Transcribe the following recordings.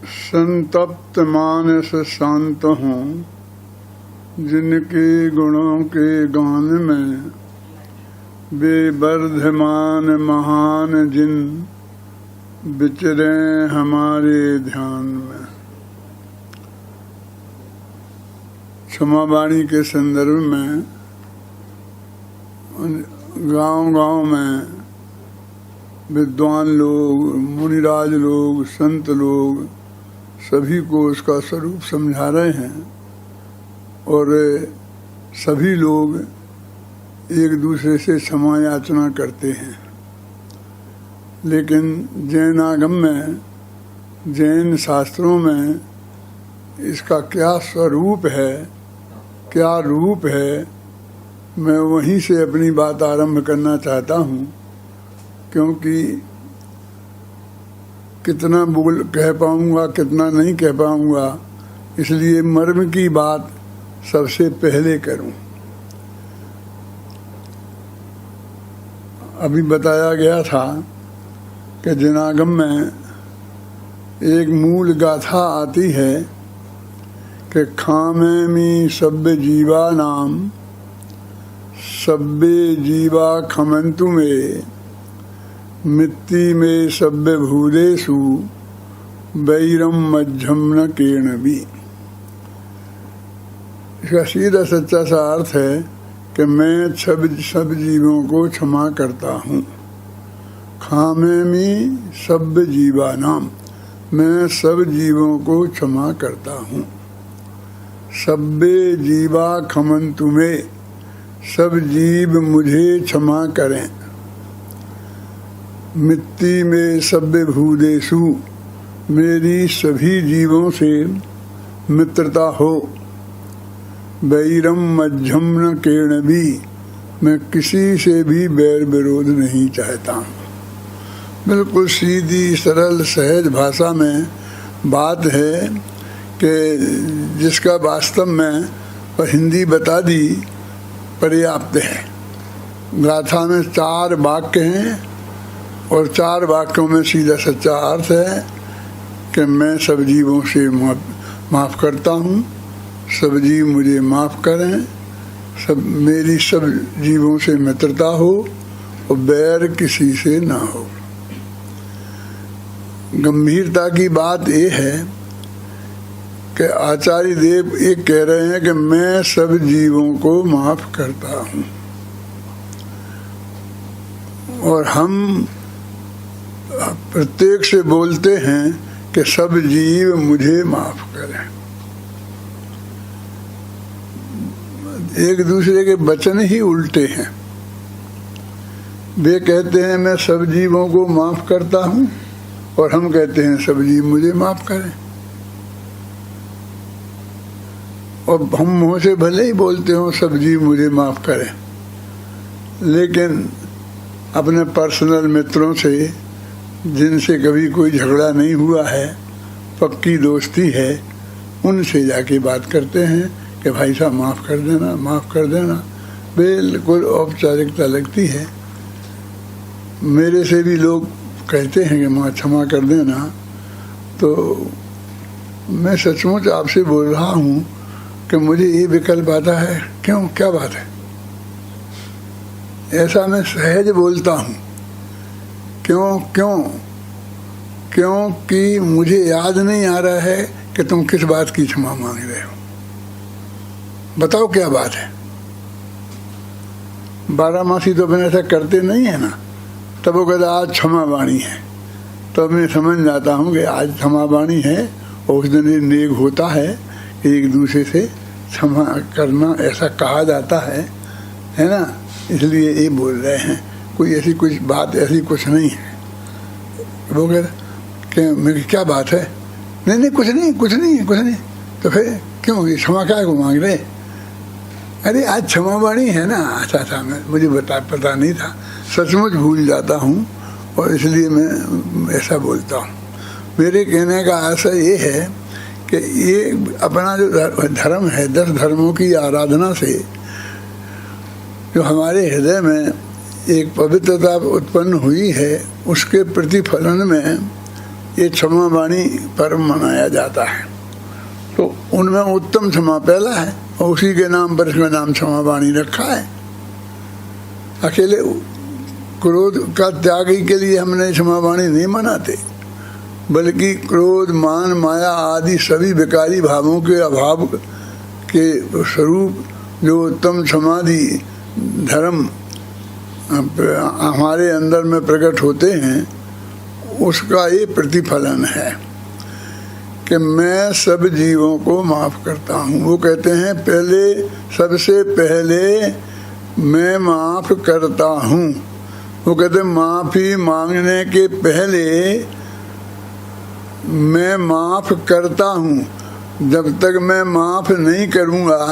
संतप्त मानस शांत हों, जिनके गुणों के गान में बेवर्धमान महान जिन विचरे हमारे ध्यान में। क्षमावाणी के संदर्भ में गांव-गांव में विद्वान लोग, मुनिराज लोग, संत लोग सभी को उसका स्वरूप समझा रहे हैं और सभी लोग एक दूसरे से क्षमा याचना करते हैं। लेकिन जैनागम में, जैन शास्त्रों में इसका क्या स्वरूप है, क्या रूप है, मैं वहीं से अपनी बात आरंभ करना चाहता हूँ, क्योंकि कितना कह पाऊँगा कितना नहीं कह पाऊँगा, इसलिए मर्म की बात सबसे पहले करूँ। अभी बताया गया था कि जैनागम में एक मूल गाथा आती है कि खामेमि सभ्य जीवा नाम सभ्य जीवा खमंतु में मित्ति में सभ्य भूदेषु वैरम मध्यम न केर्णवी। इसका सीधा सच्चा सा अर्थ है कि मैं सब जीवों को क्षमा करता हूँ। खामेमि सभ्य जीवा नाम, मैं सब जीवों को क्षमा करता हूँ। सभ्य जीवा खमंतु में, सब जीव मुझे क्षमा करें। मित्ति में सभ्य भूदेषु, मेरी सभी जीवों से मित्रता हो। वैरम मध्यम न केर्णवी, मैं किसी से भी बैर विरोध नहीं चाहता हूँ। बिल्कुल सीधी सरल सहज भाषा में बात है कि जिसका वास्तव में हिंदी बता दी पर्याप्त है। गाथा में 4 वाक्य हैं और 4 वाक्यों में सीधा सच्चा अर्थ है कि मैं सब जीवों से माफ़ करता हूँ, सब जीव मुझे माफ़ करें, सब मेरी सब जीवों से मित्रता हो और बैर किसी से ना हो। गंभीरता की बात यह है कि आचार्य देव एक कह रहे हैं कि मैं सब जीवों को माफ़ करता हूँ और हम प्रत्येक से बोलते हैं कि सब जीव मुझे माफ़ करें। एक दूसरे के वचन ही उल्टे हैं। वे कहते हैं मैं सब जीवों को माफ़ करता हूँ और हम कहते हैं सब जीव मुझे माफ़ करें। और हम मुँह से भले ही बोलते हो सब जीव मुझे माफ़ करें, लेकिन अपने पर्सनल मित्रों से जिनसे कभी कोई झगड़ा नहीं हुआ है, पक्की दोस्ती है, उनसे जाके बात करते हैं कि भाई साहब माफ़ कर देना, माफ़ कर देना। बिल्कुल औपचारिकता लगती है। मेरे से भी लोग कहते हैं कि माँ क्षमा कर देना, तो मैं सचमुच आपसे बोल रहा हूँ कि मुझे ये विकल्प आता है। क्यों, क्या बात है? ऐसा मैं सहज बोलता हूँ। क्योंकि मुझे याद नहीं आ रहा है कि तुम किस बात की क्षमा मांग रहे हो। बताओ क्या बात है। 12 मासी तो अपने ऐसा करते नहीं है ना। तब वो कहता आज क्षमा वाणी है, तो मैं समझ जाता हूँ कि आज क्षमा वाणी है और उस दिन ये नेक होता है, एक दूसरे से क्षमा करना ऐसा कहा जाता है ना। इसलिए ये बोल रहे हैं। कोई ऐसी कुछ बात ऐसी कुछ नहीं है। वो कहते मेरी क्या बात है? नहीं कुछ नहीं। तो फिर क्यों ये क्षमा क्या को मांग रहे? अरे आज क्षमा वाणी है ना। अच्छा मुझे पता नहीं था, सचमुच भूल जाता हूँ और इसलिए मैं ऐसा बोलता हूँ। मेरे कहने का आशय ये है कि ये अपना जो धर्म है, 10 धर्मों की आराधना से जो हमारे हृदय में एक पवित्रता उत्पन्न हुई है, उसके प्रतिफलन में ये क्षमा वाणी पर्व मनाया जाता है। तो उनमें उत्तम क्षमा पहला है और उसी के नाम पर इसका नाम क्षमा वाणी रखा है। अकेले क्रोध का त्याग ही के लिए हमने क्षमा वाणी नहीं मनाते, बल्कि क्रोध, मान, माया आदि सभी विकारी भावों के अभाव के स्वरूप जो उत्तम समाधि धर्म हमारे अंदर में प्रकट होते हैं, उसका ये प्रतिफलन है कि मैं सब जीवों को माफ करता हूँ। वो कहते हैं पहले, सबसे पहले मैं माफ करता हूँ। वो कहते माफी मांगने के पहले मैं माफ करता हूँ। जब तक मैं माफ नहीं करूँगा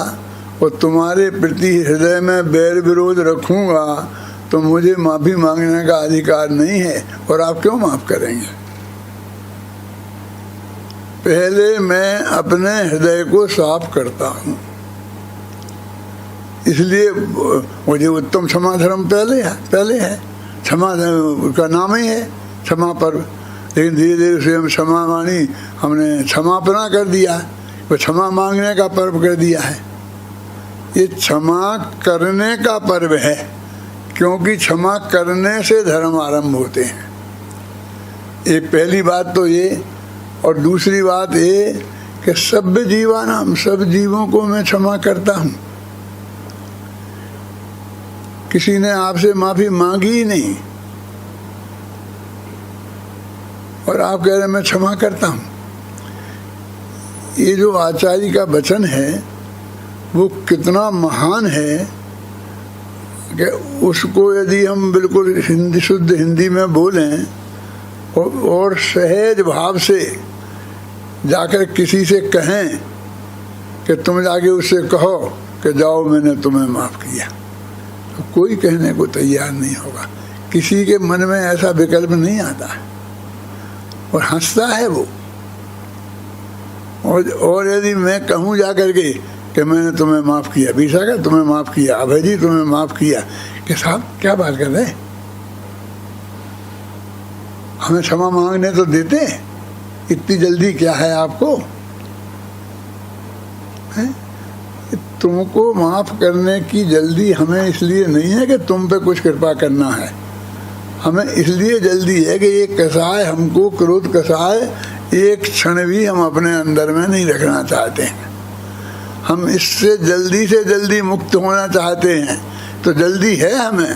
और तुम्हारे प्रति हृदय में बैर विरोध रखूँगा तो मुझे माफी मांगने का अधिकार नहीं है, और आप क्यों माफ करेंगे। पहले मैं अपने हृदय को साफ करता हूँ, इसलिए मुझे उत्तम क्षमा धर्म पहले है। क्षमा का नाम ही है क्षमा पर्व, लेकिन धीरे धीरे उसे हम क्षमा वाणी हमने क्षमापना कर दिया, वो क्षमा मांगने का पर्व कर दिया है। ये क्षमा करने का पर्व है, क्योंकि क्षमा करने से धर्म आरंभ होते हैं। एक पहली बात तो ये, और दूसरी बात ये कि सब जीवानाम, सब जीवों को मैं क्षमा करता हूँ। किसी ने आपसे माफी मांगी ही नहीं और आप कह रहे मैं क्षमा करता हूँ। ये जो आचार्य का वचन है वो कितना महान है कि उसको यदि हम बिल्कुल हिंदी, शुद्ध हिंदी में बोलें और सहज भाव से जाकर किसी से कहें कि तुम जाके उससे कहो कि जाओ मैंने तुम्हें माफ किया, तो कोई कहने को तैयार नहीं होगा। किसी के मन में ऐसा विकल्प नहीं आता है और हंसता है वो। और यदि मैं कहूँ जाकर के कि मैंने तुम्हें माफ किया, विशाखा तुम्हें माफ किया, अभय जी तुम्हें माफ किया, कि साहब क्या बात कर रहे हैं, हमें क्षमा मांगने तो देते, इतनी जल्दी क्या है आपको है? तुमको माफ करने की जल्दी हमें इसलिए नहीं है कि तुम पे कुछ कृपा करना है, हमें इसलिए जल्दी है कि ये कसाय हमको, क्रोध कसाय एक क्षण भी हम अपने अंदर में नहीं रखना चाहते हैं। हम इससे से जल्दी मुक्त होना चाहते हैं, तो जल्दी है हमें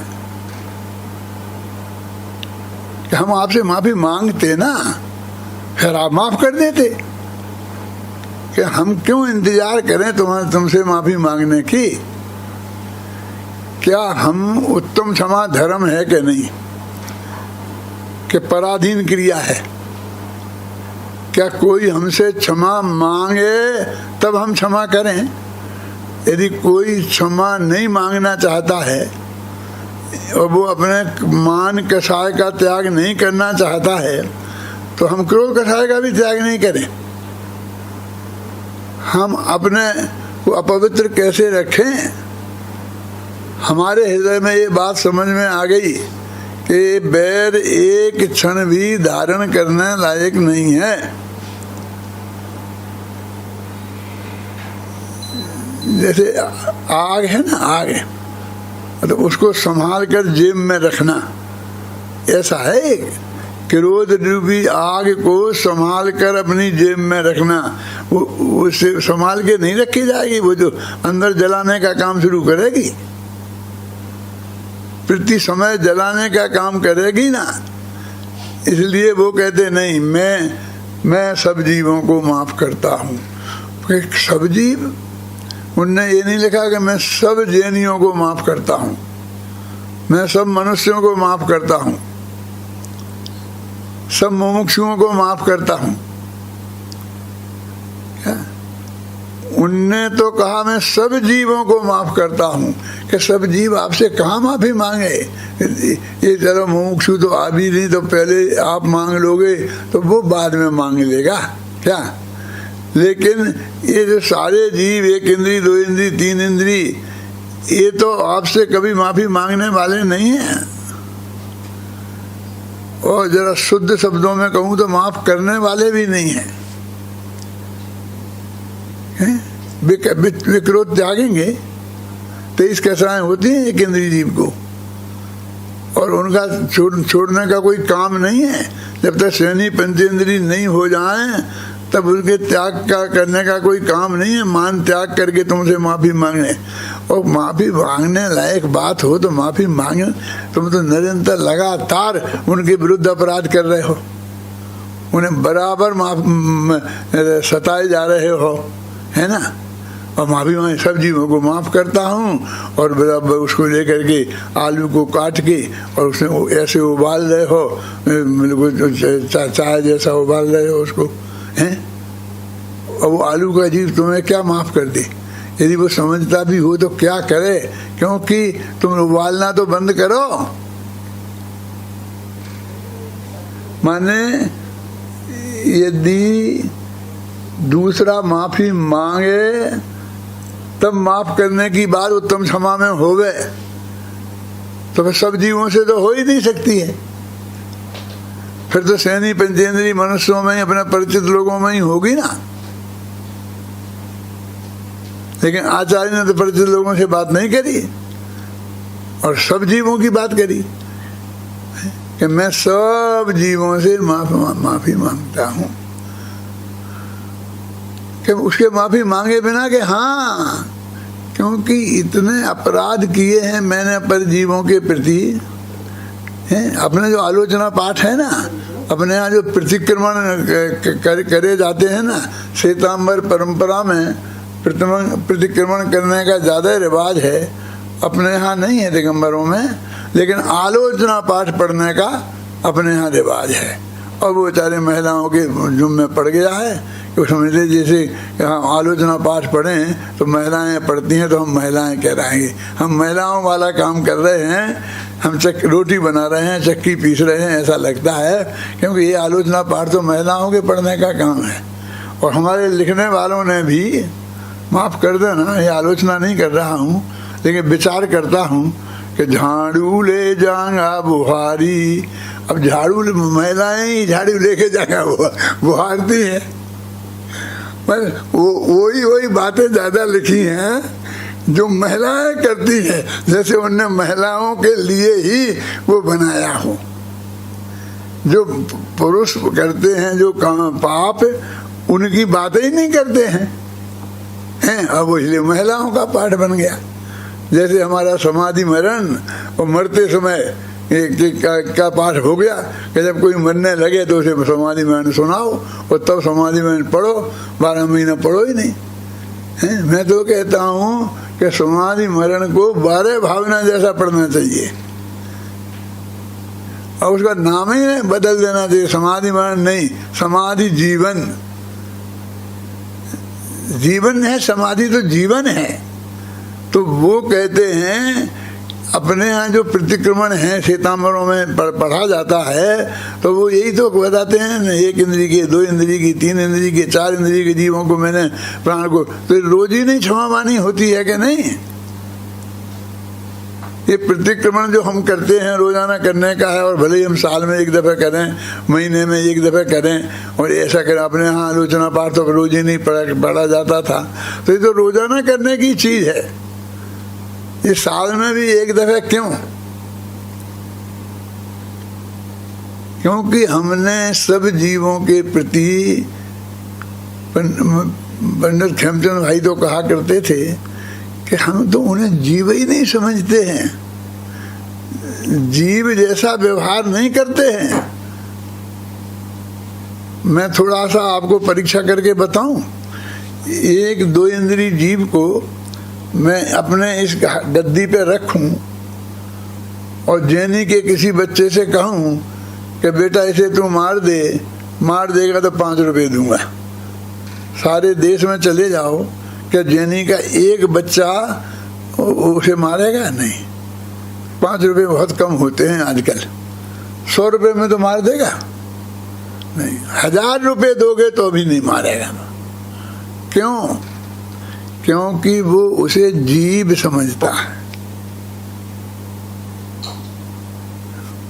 कि हम आपसे माफी मांगते ना, फिर आप माफ कर देते। कि हम क्यों इंतजार करें तुमसे माफी मांगने की। क्या हम उत्तम क्षमा धर्म है कि नहीं, कि पराधीन क्रिया है। क्या कोई हमसे क्षमा मांगे तब हम क्षमा करें। यदि कोई क्षमा नहीं मांगना चाहता है और वो अपने मान कषाय का त्याग नहीं करना चाहता है, तो हम क्रोध कषाय का भी त्याग नहीं करें। हम अपने को अपवित्र कैसे रखें। हमारे हृदय में ये बात समझ में आ गई कि बैर एक क्षण भी धारण करने लायक नहीं है। जैसे आग है ना, आग है तो उसको संभाल कर जेब में रखना, ऐसा है। क्रोध रूपी आग को संभाल कर अपनी जेब में रखना, वो उसे संभाल के नहीं रखी जाएगी, वो जो अंदर जलाने का काम शुरू करेगी, प्रति समय जलाने का काम करेगी ना। इसलिए वो कहते नहीं, मैं सब जीवों को माफ करता हूँ। सब जीव, उनने ये नहीं लिखा कि मैं सब जैनियों को माफ करता हूँ, मैं सब मनुष्यों को माफ करता हूँ, सब मुमुक्षुओं को माफ करता हूँ। उनने तो कहा मैं सब जीवों को माफ करता हूँ, कि सब जीव आपसे कहाँ माफी मांगे। ये चलो मुमुक्षु तो आ भी नहीं, तो पहले आप मांग लोगे तो वो बाद में मांग लेगा क्या। लेकिन ये जो सारे जीव, एक इंद्री, दो इंद्री, तीन इंद्री, ये तो आपसे कभी माफी मांगने वाले नहीं हैं। और जरा शुद्ध शब्दों में कहूं तो माफ करने वाले भी नहीं हैं। विक्रोध त्यागेंगे 23 कसराएं होती हैं एक इंद्रिय जीव को, और उनका छोड़ने का कोई काम नहीं है। जब तक श्रेणी पंचेंद्रिय नहीं हो जाए तब उनके त्याग का करने का कोई काम नहीं है। मान त्याग करके तुमसे माफी मांगने, और माफी मांगने लायक बात हो तो माफी मांगे। तुम तो निरंतर लगातार उनके विरुद्ध अपराध कर रहे हो, उन्हें बराबर सताए जा रहे हो, है ना। और माफी मांगे, सब जीवों को माफ करता हूँ, और बराबर उसको लेकर के आलू को काट के और उसमें ऐसे उबाल रहे हो, बिल्कुल चाय जैसा उबाल रहे हो उसको, हैं। और वो आलू का जीव तुम्हें क्या माफ कर दे? यदि वो समझता भी हो तो क्या करे, क्योंकि तुम उबालना तो बंद करो। माने यदि दूसरा माफी मांगे तब माफ करने की बात उत्तम क्षमा में होवे, तो फिर सब जीवों से तो हो ही नहीं सकती है। फिर तो श्रेणी पंचेंद्रिय मनुष्यों में ही, अपने परिचित लोगों में ही होगी ना। लेकिन आचार्य ने तो परिचित लोगों से बात नहीं करी और सब जीवों की बात करी कि मैं सब जीवों से माफी मांगता हूं। कि उसके माफी मांगे बिना कि हाँ, क्योंकि इतने अपराध किए हैं मैंने पर जीवों के प्रति, हैं। अपने जो आलोचना पाठ है ना, अपने यहाँ जो प्रतिक्रमण करे जाते हैं ना, श्वेतांबर परंपरा में प्रतिक्रमण करने का ज़्यादा रिवाज है। अपने यहाँ नहीं है दिगंबरों में, लेकिन आलोचना पाठ पढ़ने का अपने यहाँ रिवाज है। और वो बेचारे महिलाओं के जुम्मे पड़ गया है कि समझते जैसे हम आलोचना पाठ पढ़ें तो महिलाएं पढ़ती हैं तो हम महिलाएं कहलाएंगे। हम महिलाओं वाला काम कर रहे हैं, हम रोटी बना रहे हैं, चक्की पीस रहे हैं, ऐसा लगता है, क्योंकि ये आलोचना पाठ तो महिलाओं के पढ़ने का काम है। और हमारे लिखने वालों ने भी, माफ़ कर देना, ये आलोचना नहीं कर रहा हूँ, लेकिन विचार करता हूँ कि झाड़ू ले जाएगा बुहारी। अब झाड़ू महिलाएं ही झाड़ू लेके जाएगा बुहारती है। वही बातें ज़्यादा लिखी हैं जो महिलाएं करती हैं, जैसे उनने महिलाओं के लिए ही वो बनाया हो। जो पुरुष करते हैं जो काम पाप, उनकी बातें ही नहीं करते हैं। अब इसलिए महिलाओं का पाठ बन गया। जैसे हमारा समाधि मरण और मरते समय का पाठ हो गया कि जब कोई मरने लगे तो उसे समाधि मरण सुनाओ और तब समाधि मरण पढ़ो, 12 महीना पढ़ो ही नहीं, है। मैं तो कहता हूँ कि समाधि मरण को 12 भावना जैसा पढ़ना चाहिए और उसका नाम ही बदल देना चाहिए। समाधि मरण नहीं, समाधि जीवन। जीवन है, समाधि तो जीवन है। तो वो कहते हैं अपने यहाँ जो प्रतिक्रमण है श्वेतांबरों में पढ़ा जाता है, तो वो यही तो बताते हैं, 1 इंद्रिय के, 2 इंद्रिय की, 3 इंद्रिय के, 4 इंद्रिय के जीवों को मैंने प्राण को, तो रोज ही नहीं क्षमावानी होती है कि नहीं? ये प्रतिक्रमण जो हम करते हैं रोजाना करने का है, और भले ही हम साल में 1 दफा करें, महीने में 1 दफा करें और ऐसा करें। अपने यहाँ आलोचना पाठ तो रोज ही नहीं पढ़ा जाता था, तो ये तो रोजाना करने की चीज है। ये साल में भी 1 दफा क्यों? क्योंकि हमने सब जीवों के प्रति, पंडित खेमचंद भाई तो कहा करते थे कि हम तो उन्हें जीव ही नहीं समझते हैं, जीव जैसा व्यवहार नहीं करते हैं। मैं थोड़ा सा आपको परीक्षा करके बताऊं, 1-2 इंद्रिय जीव को मैं अपने इस गद्दी पे रखूं और जैनी के किसी बच्चे से कहूं कि बेटा इसे तू मार देगा तो 5 रुपए दूंगा। सारे देश में चले जाओ, क्या जैनी का एक बच्चा उसे मारेगा? नहीं। 5 रुपए बहुत कम होते हैं आजकल। 100 रुपए में तो मार देगा? नहीं। 1000 रुपए दोगे तो भी नहीं मारेगा। क्यों? क्योंकि वो उसे जीव समझता है।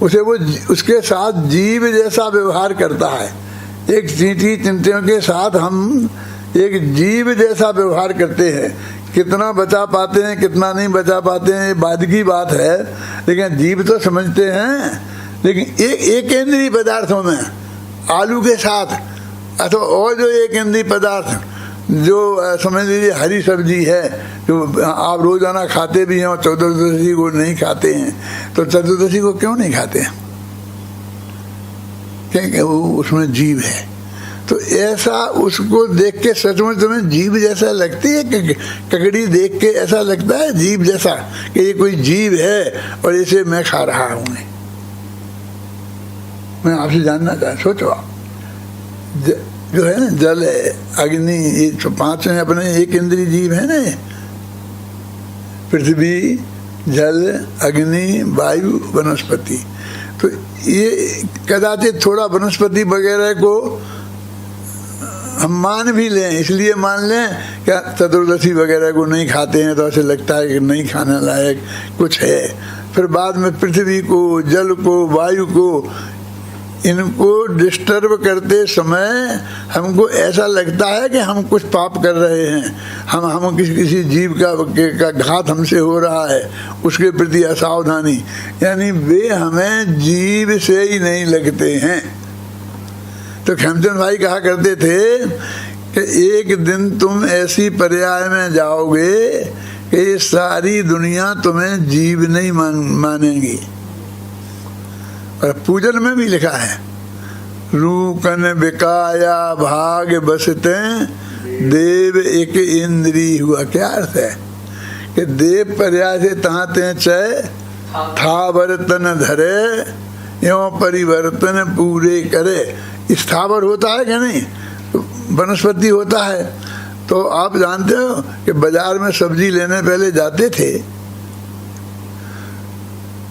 उसे वो उसके साथ जीव जैसा व्यवहार करता है। एक चींटी चिंटियों के साथ हम एक जीव जैसा व्यवहार करते हैं। कितना बचा पाते हैं कितना नहीं बचा पाते हैं ये बाद की बात है, लेकिन जीव तो समझते हैं। लेकिन एक इंद्रिय पदार्थों में आलू के साथ अथवा और जो एक इंद्रिय पदार्थ जो समझ लीजिए हरी सब्जी है जो आप रोजाना खाते भी हैं और चतुर्दशी को नहीं खाते हैं, तो चतुर्दशी को क्यों नहीं खाते हैं? क्योंकि वो उसमें जीव है। तो ऐसा उसको देख के सचमुच तुम्हें जीव जैसा लगती है कि ककड़ी देख के ऐसा लगता है जीव जैसा कि ये कोई जीव है और इसे मैं खा रहा हूं? मैं आपसे जानना चाहता, सोचो आप जो है ना जल है अग्नि ये 5 हैं अपने एक इंद्रिय जीव है ना, पृथ्वी जल अग्नि वायु वनस्पति। तो ये कदाचित थोड़ा वनस्पति वगैरह को हम मान भी लें, इसलिए मान लें क्या चतुर्दशी वगैरह को नहीं खाते हैं तो ऐसे लगता है कि नहीं खाने लायक कुछ है। फिर बाद में पृथ्वी को जल को वायु को इनको डिस्टर्ब करते समय हमको ऐसा लगता है कि हम कुछ पाप कर रहे हैं, हम किसी जीव का घात हमसे हो रहा है, उसके प्रति असावधानी। यानी वे हमें जीव से ही नहीं लगते हैं। तो खेमचंद भाई कहा करते थे कि एक दिन तुम ऐसी पर्याय में जाओगे कि ये सारी दुनिया तुम्हें जीव नहीं मानेगी। और पूजन में भी लिखा है रूकन बिकाया भाग बसते देव एक इंद्री हुआ। क्या अर्थ है कि देव पर्याय से तहाते चय था बर्तन धरे एवं परिवर्तन पूरे करे। स्थावर होता है क्या नहीं, वनस्पति होता है। तो आप जानते हो कि बाजार में सब्जी लेने पहले जाते थे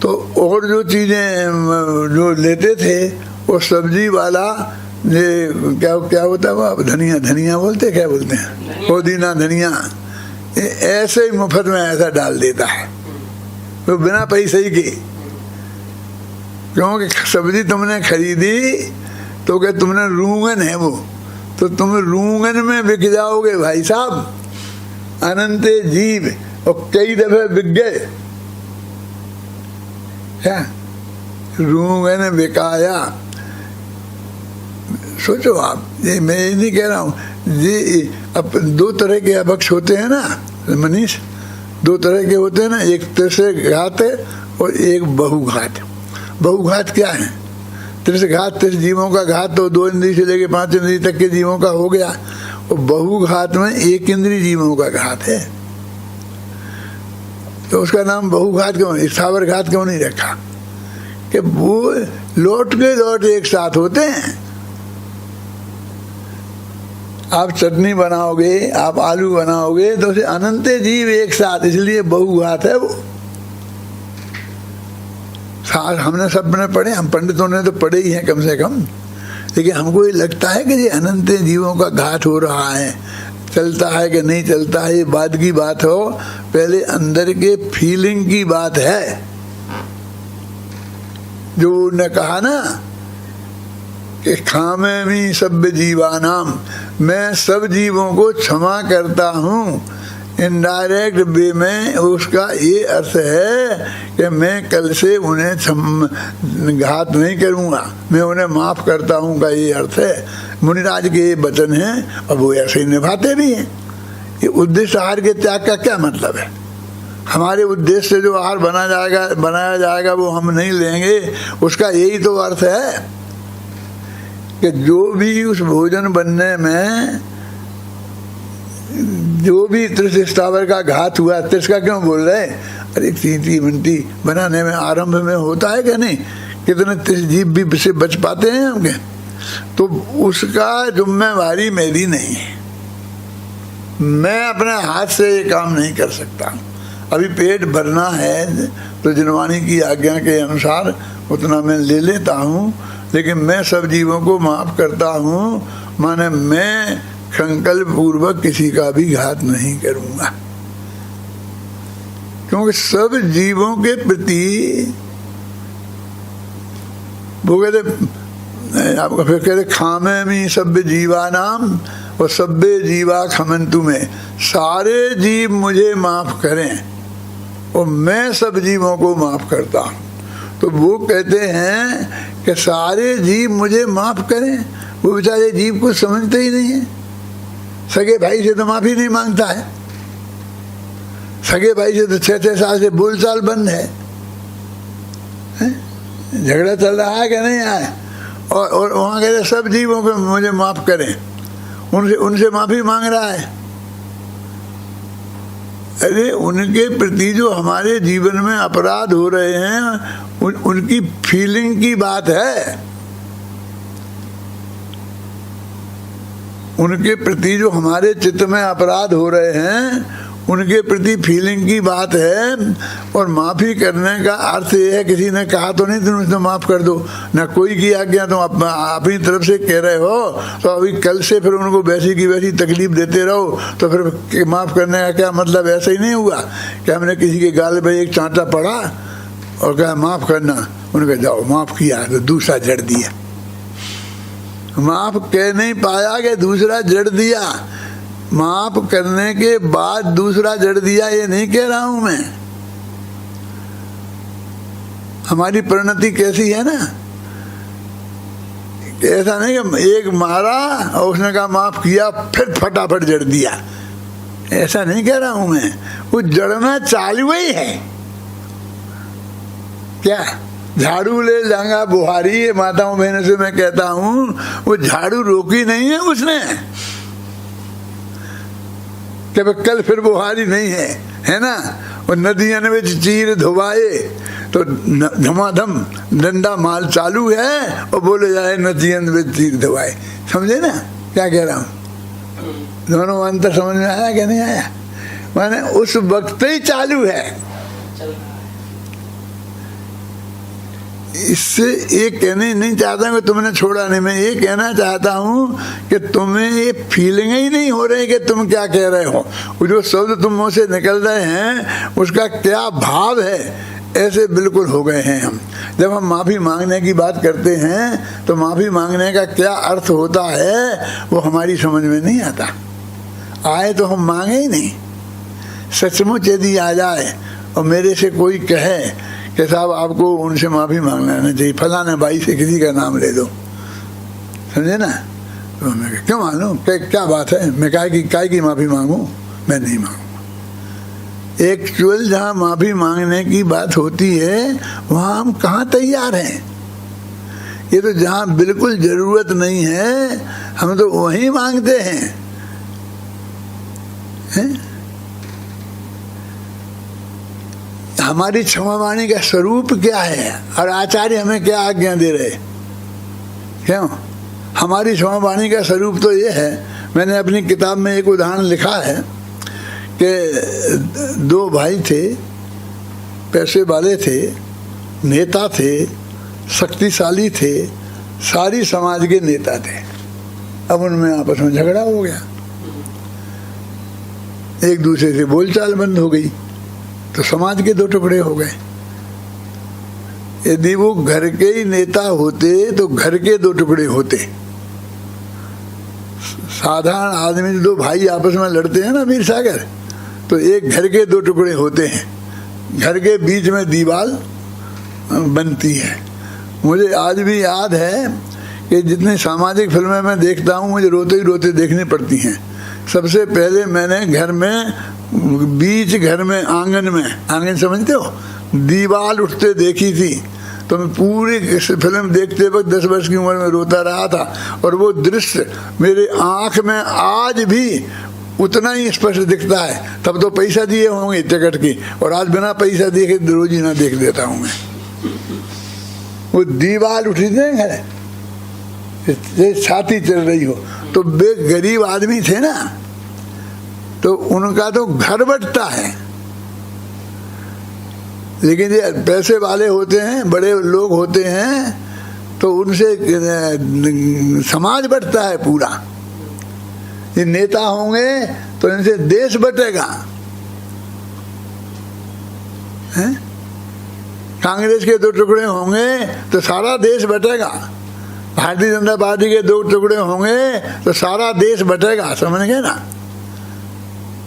तो और जो चीजें जो लेते थे वो सब्जी वाला ये क्या होता है वो धनिया बोलते, क्या बोलते हैं, पुदीना धनिया, ऐसे ही मुफ्त में ऐसा डाल देता है तो बिना पैसे ही के। क्योंकि सब्जी तुमने खरीदी तो क्या तुमने रूंगन है वो, तो तुम रूंगन में बिक जाओगे भाई साहब। अनंत जीव और कई दफे बिक गए। क्या रूंगन बिकाया। सोचो आप, ये मैं ये नहीं कह रहा हूँ, ये अब 2 तरह के अभक्ष होते हैं ना मनीष, 2 तरह के होते हैं ना, एक त्रिशघात और एक बहुघात। बहुघात क्या है? त्रिशघात 30 जीवों का घात तो 2 इंद्रिय से लेके 5 इंद्रिय तक के जीवों का हो गया, और बहुघात में 1 इंद्रिय जीवों का घात है। तो उसका नाम बहुघात क्यों, स्थावर घात क्यों नहीं रखा? कि वो लौट के लौट एक साथ होते हैं। आप चटनी बनाओगे, आप आलू बनाओगे तो उसे अनंत जीव एक साथ, इसलिए बहुघात है वो। हमने सब ने पढ़े, हम पंडितों ने तो पढ़े ही हैं कम से कम, लेकिन हमको ये लगता है कि ये अनंत जीवों का घात हो रहा है। चलता है कि नहीं चलता है ये बाद की बात हो, पहले अंदर के फीलिंग की बात है। जो उन्होंने कहा ना कि खामे मी सब जीवानाम, मैं सब जीवों को क्षमा करता हूँ। इनडायरेक्ट वे में उसका ये अर्थ है कि मैं कल से उन्हें घात नहीं करूँगा, मैं उन्हें माफ़ करता हूँ का ये अर्थ है। मुनिराज के ये वचन हैं और वो ऐसे ही निभाते भी हैं। ये उद्देश्य आहार के त्याग का क्या मतलब है? हमारे उद्देश्य से जो आहार बनाया जाएगा वो हम नहीं लेंगे, उसका यही तो अर्थ है कि जो भी उस भोजन बनने में जो भी त्रिशस्थावर का घात हुआ, त्रिश का क्यों बोल रहे हैं? अरे चींटी मिंटी बनाने में आरंभ में होता है क्या नहीं, कितने त्रिश जीव भी से बच पाते हैं हमके, तो उसका जिम्मेवारी मेरी नहीं है। मैं अपने हाथ से ये काम नहीं कर सकता। अभी पेट भरना है तो जिनवानी की आज्ञा के अनुसार उतना मैं ले लेता हूँ, लेकिन मैं सब जीवों को माफ करता हूँ, माने मैं संकल्प पूर्वक किसी का भी घात नहीं करूँगा, क्योंकि सब जीवों के प्रति वो कहते आपको फिर कहते खामे मी सभ्य जीवा नाम और सभ्य जीवा खमंतु में, सारे जीव मुझे माफ करें और मैं सब जीवों को माफ करता हूँ। तो वो कहते हैं कि सारे जीव मुझे माफ करें, वो बेचारे जीव को समझते ही नहीं है। सगे भाई से तो माफी नहीं मांगता है, सगे भाई से तो 6-6 साल से बोलचाल बंद है, झगड़ा चल रहा है कि नहीं है। और वहाँ कहते सब जीवों को मुझे माफ करें, उनसे माफी मांग रहा है। अरे उनके प्रति जो हमारे जीवन में अपराध हो रहे हैं उनकी फीलिंग की बात है। उनके प्रति जो हमारे चित्त में अपराध हो रहे हैं उनके प्रति फीलिंग की बात है। और माफी करने का अर्थ ये है, किसी ने कहा तो नहीं तुम उसको माफ कर दो, ना कोई की आज्ञा तुम अपनी तरफ से कह रहे हो, तो अभी कल से फिर उनको वैसी की वैसी तकलीफ देते रहो, तो फिर माफ करने का क्या मतलब? ऐसा ही नहीं हुआ कि हमने किसी के गाल पे एक चांटा पड़ा और कहा माफ करना, उन्होंने कहा जाओ माफ किया तो दूसरा जड़ दिया। माफ कह नहीं पाया कि दूसरा जड़ दिया, माफ करने के बाद दूसरा जड़ दिया, ये नहीं कह रहा हूं मैं। हमारी परिणति कैसी है ना, ऐसा नहीं कि एक मारा और उसने कहा माफ किया फिर फटाफट जड़ दिया, ऐसा नहीं कह रहा हूं मैं। वो जड़ना चालू ही है। क्या झाड़ू ले जाऊंगा बुहारी, ये माताओं बहनों से मैं कहता हूं, वो झाड़ू रोकी नहीं है उसने कि कल फिर बुहारी नहीं है ना। और नदियों में चीर धुवाए तो धमाधम डंडा माल चालू है और बोले जाए नदियों में चीर धुवाए। समझे ना क्या कह रहा हूँ? दोनों अंतर समझ में आया कि नहीं आया? माने उस वक्त ही चालू है। इससे ये कहने नहीं चाहता हूँ कि तुमने छोड़ा नहीं, मैं ये कहना चाहता हूँ कि तुम्हें ये फीलिंग ही नहीं हो रही कि तुम क्या कह रहे हो। वो जो शब्द तुम मुंह से निकल रहे हैं उसका क्या भाव है, ऐसे बिल्कुल हो गए हैं हम। जब हम माफ़ी मांगने की बात करते हैं तो माफ़ी मांगने का क्या अर्थ होता है वो हमारी समझ में नहीं आता। आए तो हम मांगे ही नहीं। सचमुच यदि आ जाए और मेरे से कोई कहे कि साहब आपको उनसे माफ़ी मांग लेना चाहिए, फलाना भाई से किसी का नाम ले दो, समझे ना, तो मैं क्यों मानूं, क्या बात है, मैं काय की माफ़ी मांगूं? मैं नहीं मांगूंगा। एक्चुअल जहाँ माफ़ी मांगने की बात होती है वहाँ हम कहाँ तैयार हैं। ये तो जहाँ बिल्कुल ज़रूरत नहीं है हम तो वहीं मांगते हैं, हैं? हमारी क्षमावाणी का स्वरूप क्या है और आचार्य हमें क्या आज्ञा दे रहे? क्यों? हमारी क्षमावाणी का स्वरूप तो ये है, मैंने अपनी किताब में एक उदाहरण लिखा है कि 2 भाई थे, पैसे वाले थे, नेता थे, शक्तिशाली थे, सारी समाज के नेता थे। अब उनमें आपस में झगड़ा हो गया, एक दूसरे से बोलचाल बंद हो गई, तो समाज के 2 टुकड़े हो गए। यदि वो घर के ही नेता होते तो घर के 2 टुकड़े होते। साधारण आदमी 2 भाई आपस में लड़ते हैं ना वीर सागर, तो एक घर के 2 टुकड़े होते हैं, घर के बीच में दीवार बनती है। मुझे आज भी याद है कि जितनी सामाजिक फिल्में मैं देखता हूँ मुझे रोते ही रोते देखनी पड़ती हैं। सबसे पहले मैंने घर में बीच घर में आंगन समझते हो, दीवार उठते देखी थी। तो मैं पूरी फिल्म देखते वक्त 10 वर्ष की उम्र में रोता रहा था और वो दृश्य मेरे आँख में आज भी उतना ही स्पष्ट दिखता है। तब तो पैसा दिए होंगे टिकट की, और आज बिना पैसा दिए के रोजीना देख लेता हूँ मैं। वो दीवार उठी थी, छाती चल रही हो, तो वे गरीब आदमी थे ना, तो उनका तो घर बटता है। लेकिन ये पैसे वाले होते हैं, बड़े लोग होते हैं, तो उनसे समाज बटता है पूरा। ये नेता होंगे तो इनसे देश बटेगा, हैं? कांग्रेस के 2 टुकड़े होंगे तो सारा देश बटेगा, भारतीय जनता पार्टी के 2 टुकड़े होंगे तो सारा देश बटेगा, समझ गए ना।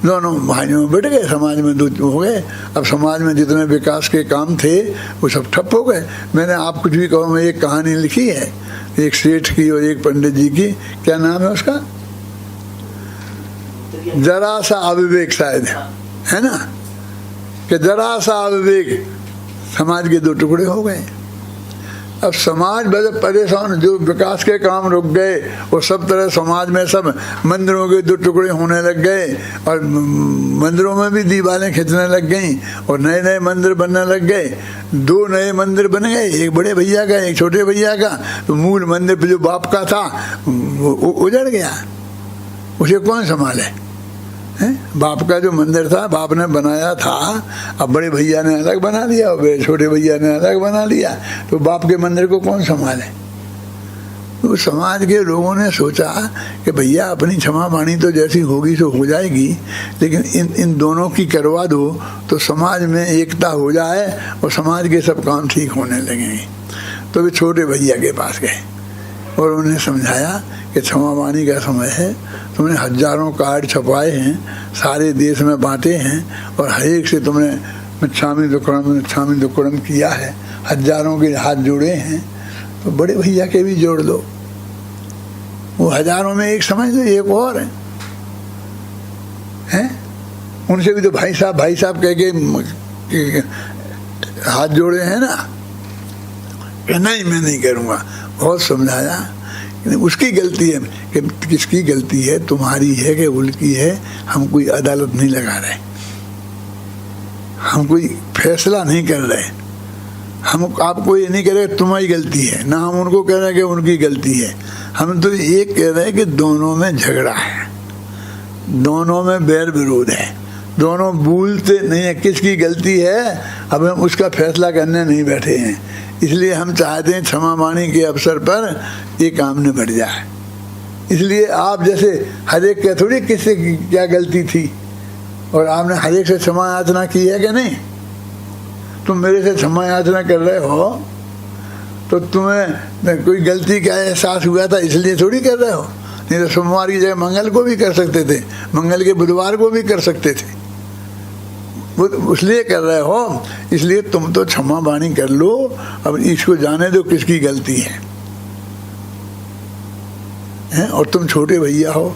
दोनों भाइयों में बट गए, समाज में 2 हो गए। अब समाज में जितने विकास के काम थे वो सब ठप हो गए। मैंने आप कुछ भी कहो, मैं एक कहानी लिखी है, एक सेठ की और एक पंडित जी की, क्या नाम है उसका, जरा सा अविवेक शायद है ना, कि जरा सा अविवेक समाज के 2 टुकड़े हो गए। अब समाज बड़े परेशान, जो विकास के काम रुक गए और सब तरह समाज में सब मंदिरों के 2 टुकड़े होने लग गए और मंदिरों में भी दीवारें खिंचने लग गई और नए नए मंदिर बनने लग गए। 2 नए मंदिर बन गए, एक बड़े भैया का एक छोटे भैया का। तो मूल मंदिर जो बाप का था वो उजड़ गया, उसे कौन संभाले है? बाप का जो मंदिर था बाप ने बनाया था, अब बड़े भैया ने अलग बना लिया और छोटे भैया ने अलग बना लिया, तो बाप के मंदिर को कौन संभाले? तो समाज के लोगों ने सोचा कि भैया अपनी क्षमा वाणी तो जैसी होगी सो हो जाएगी, लेकिन इन दोनों की करवा दो तो समाज में एकता हो जाए और समाज के सब काम ठीक होने लगेंगे। तो वे छोटे भैया के पास गए और उन्हें समझाया कि क्षमा वाणी का समय है, तुमने हजारों कार्ड छपवाए हैं, सारे देश में बांटे हैं और हर एक से तुमने मिच्छामी दुक्कड़म किया है, हजारों के हाथ जोड़े हैं, तो बड़े भैया के भी जोड़ दो। वो हजारों में एक समझ लो, एक और है, उनसे भी तो भाई साहब कह के हाथ जोड़े हैं ना, कि नहीं मैं नहीं करूँगा। बहुत समझाया, उसकी गलती है कि किसकी गलती है, तुम्हारी है कि उनकी है, हम कोई अदालत नहीं लगा रहे, हम कोई फैसला नहीं कर रहे, हम आपको ये नहीं कह रहे तुम्हारी गलती है, ना हम उनको कह रहे हैं कि उनकी गलती है। हम तो ये कह रहे हैं कि दोनों में झगड़ा है, दोनों में बैर विरोध है, दोनों भूलते नहीं है किसकी गलती है। अब हम उसका फैसला करने नहीं बैठे हैं, इसलिए हम चाहते हैं क्षमा वाणी के अवसर पर ये काम निपट जाए। इसलिए आप जैसे हर एक के थोड़ी किससे क्या गलती थी और आपने हर एक से क्षमा याचना की है कि नहीं। तुम मेरे से क्षमा याचना कर रहे हो तो तुम्हें कोई गलती का एहसास हुआ था इसलिए थोड़ी कर रहे हो, नहीं तो सोमवार की जगह मंगल को भी कर सकते थे, मंगल के बुधवार को भी कर सकते थे, वो इसलिए कर रहे हो। इसलिए तुम तो क्षमा वाणी कर लो, अब इसको जाने दो किसकी गलती है। और तुम छोटे भैया हो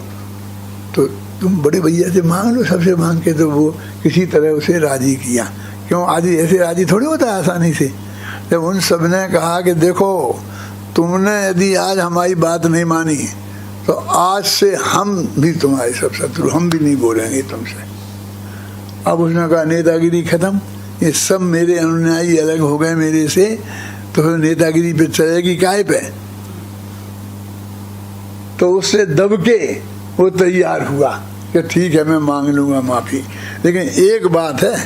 तो तुम बड़े भैया से मांग लो, सबसे मांग के, तो वो किसी तरह उसे राजी किया। क्यों आदि ऐसे राजी थोड़ी होता है आसानी से। जब उन सब ने कहा कि देखो तुमने यदि आज हमारी बात नहीं मानी तो आज से हम भी तुम्हारे सब शत्रु, हम भी नहीं बोलेंगे तुमसे। अब उसने कहा नेतागिरी खत्म, ये सब मेरे अनुयायी अलग हो गए मेरे से, तो फिर नेतागिरी पे चलेगी काहे पे। तो उससे दब के वो तैयार हुआ कि ठीक है मैं मांग लूंगा माफी, लेकिन एक बात है,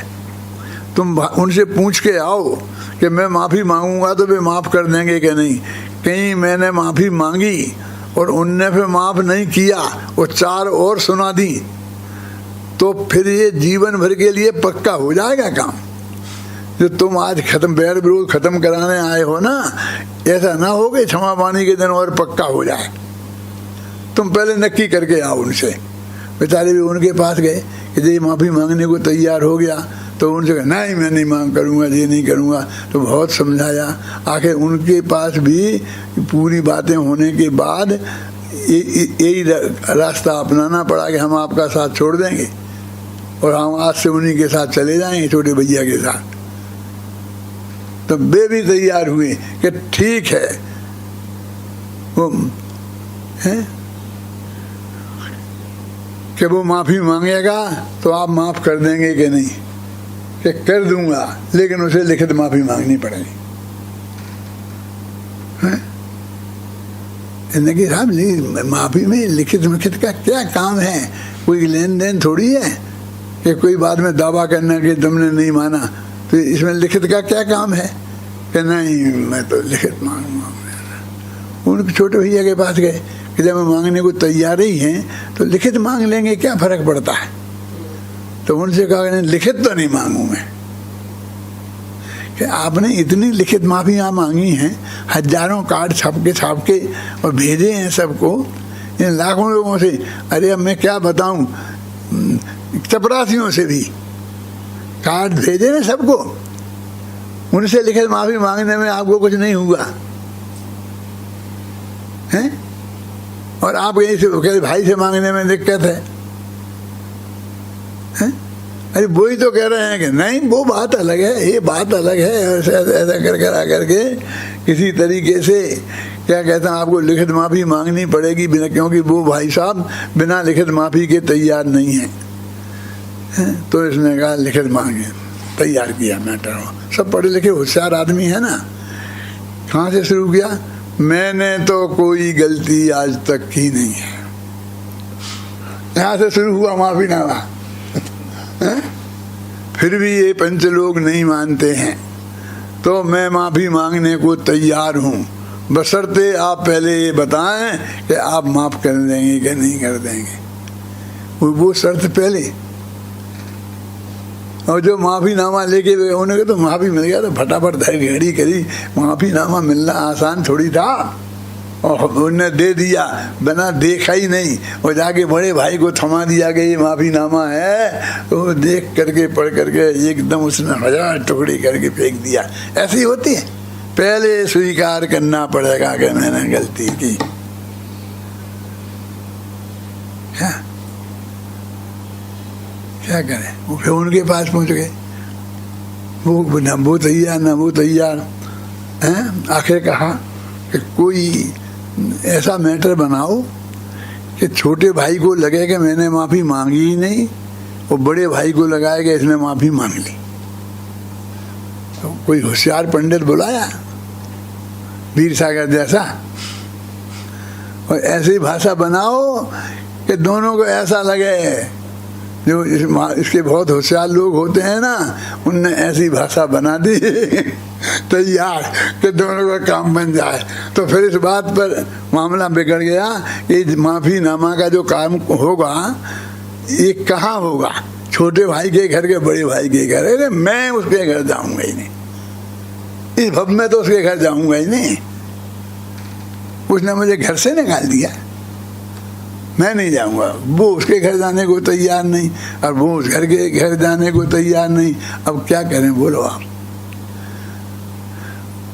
तुम उनसे पूछ के आओ कि मैं माफी मांगूंगा तो वे माफ कर देंगे कि नहीं। कहीं मैंने माफी मांगी और उनने फिर माफ नहीं किया और 4 और सुना दी तो फिर ये जीवन भर के लिए पक्का हो जाएगा काम। जो तुम आज खत्म बैर विरोध खत्म कराने आए हो ना, ऐसा ना हो कि क्षमा वाणी के दिन और पक्का हो जाए। तुम पहले नक्की करके आओ उनसे। बेचारे भी उनके पास गए कि ये माफी मांगने को तैयार हो गया, तो उनसे कहा नहीं मैं नहीं मांग करूँगा, ये नहीं करूँगा। तो बहुत समझाया, आखिर उनके पास भी पूरी बातें होने के बाद यही रास्ता अपनाना पड़ा कि हम आपका साथ छोड़ देंगे और हम आज से उन्हीं के साथ चले जाएंगे, छोटे भैया के साथ। तो वे भी तैयार हुए कि ठीक है, वो है कि वो माफी मांगेगा तो आप माफ कर देंगे कि नहीं। कि कर दूंगा, लेकिन उसे लिखित माफी मांगनी पड़ेगी। कि साहब माफी में लिखित का क्या काम है, कोई लेन देन थोड़ी है कि कोई बाद में दावा करना कि तुमने नहीं माना, तो इसमें लिखित का क्या काम है कि नहीं मैं तो लिखित मांगूंगा। उनके छोटे भैया के पास गए कि जब हम मांगने को तैयार ही हैं तो लिखित मांग लेंगे, क्या फर्क पड़ता है। तो उनसे कहा नहीं लिखित तो नहीं मांगू मैं, कि आपने इतनी लिखित माफियाँ मांगी हैं, हजारों कार्ड छाप के और भेजे हैं सबको, इन लाखों लोगों से। अरे अब मैं क्या बताऊं, चपरासियों से भी कार्ड भेजे ना सबको, उनसे लिखित माफी मांगने में आपको कुछ नहीं हुआ है, और आप यही भाई से मांगने में दिक्कत है? अरे वही तो कह रहे हैं कि नहीं वो बात अलग है, ये बात अलग है, ऐसा ऐसा करके किसी तरीके से क्या कहते हैं आपको लिखित माफ़ी मांगनी पड़ेगी बिना, क्योंकि वो भाई साहब बिना लिखित माफ़ी के तैयार नहीं है, तो इसने कहा लिखित मांगे, तैयार किया मैटर। सब पढ़े लिखे होशियार आदमी है ना। कहाँ से शुरू किया? मैंने तो कोई गलती आज तक की नहीं है, यहाँ से शुरू हुआ माफीनामा। फिर भी ये पंच लोग नहीं मानते हैं, तो मैं माफी मांगने को तैयार हूँ, बशर्ते आप पहले ये बताएं कि आप माफ कर देंगे कि नहीं कर देंगे। वो शर्त पहले, और जो माफीनामा लेके उन्हें तो माफी मिल गया तो फटाफट घड़ी करी। माफीनामा मिलना आसान थोड़ी था, और उन्हें दे दिया बिना देखा ही नहीं, और जाके बड़े भाई को थमा दिया कि ये माफीनामा है, तो देख करके पढ़ करके एकदम उसने 1000 टुकड़ी करके फेंक दिया। ऐसी होती है, पहले स्वीकार करना पड़ेगा कि मैंने गलती की। क्या करें? वो फिर उनके पास पहुंच गए, वो तैयार ना वो तैयार हैं। आखिर कहा कि कोई ऐसा मैटर बनाओ कि छोटे भाई को लगे कि मैंने माफ़ी मांगी ही नहीं, और बड़े भाई को लगाया कि इसने माफ़ी मांग ली। तो कोई होशियार पंडित बुलाया वीर सागर जैसा, और ऐसी भाषा बनाओ कि दोनों को ऐसा लगे, जो इसके बहुत होशियार लोग होते हैं ना, उनने ऐसी भाषा बना दी तैयार कि दोनों का काम बन जाए। तो फिर इस बात पर मामला बिगड़ गया कि माफीनामा का जो काम होगा ये कहाँ होगा? छोटे भाई के घर के बड़े भाई के घर। अरे मैं उसके घर जाऊंगा ही नहीं, इस भव में तो उसके घर जाऊंगा ही नहीं, उसने मुझे घर से निकाल दिया, मैं नहीं जाऊंगा। वो उसके घर जाने को तैयार नहीं, और वो उस घर के घर जाने को तैयार नहीं। अब क्या करें बोलो आप?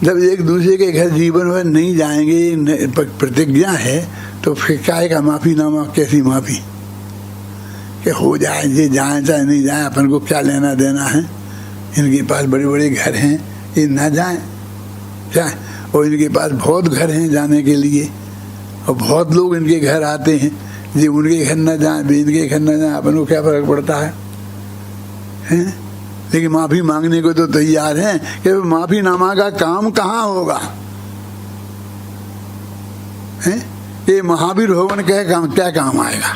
जब एक दूसरे के घर जीवन में नहीं जाएंगे, प्रतिज्ञा है, तो फिर क्या का माफीनामा? कैसी माफी कि हो जाए, ये जाए चाहे नहीं जाए, अपन को क्या लेना देना है? इनके पास बड़े बड़े घर हैं, ये ना जाए क्या? और इनके पास बहुत घर हैं जाने के लिए, और बहुत लोग इनके घर आते हैं, जी उनके घर न जाए, इनके घर न जाए, अपन को क्या फर्क पड़ता है? लेकिन माफी मांगने को तो तैयार हैं कि माफीनामा का काम कहाँ होगा? ये महावीर भवन क्या काम आएगा?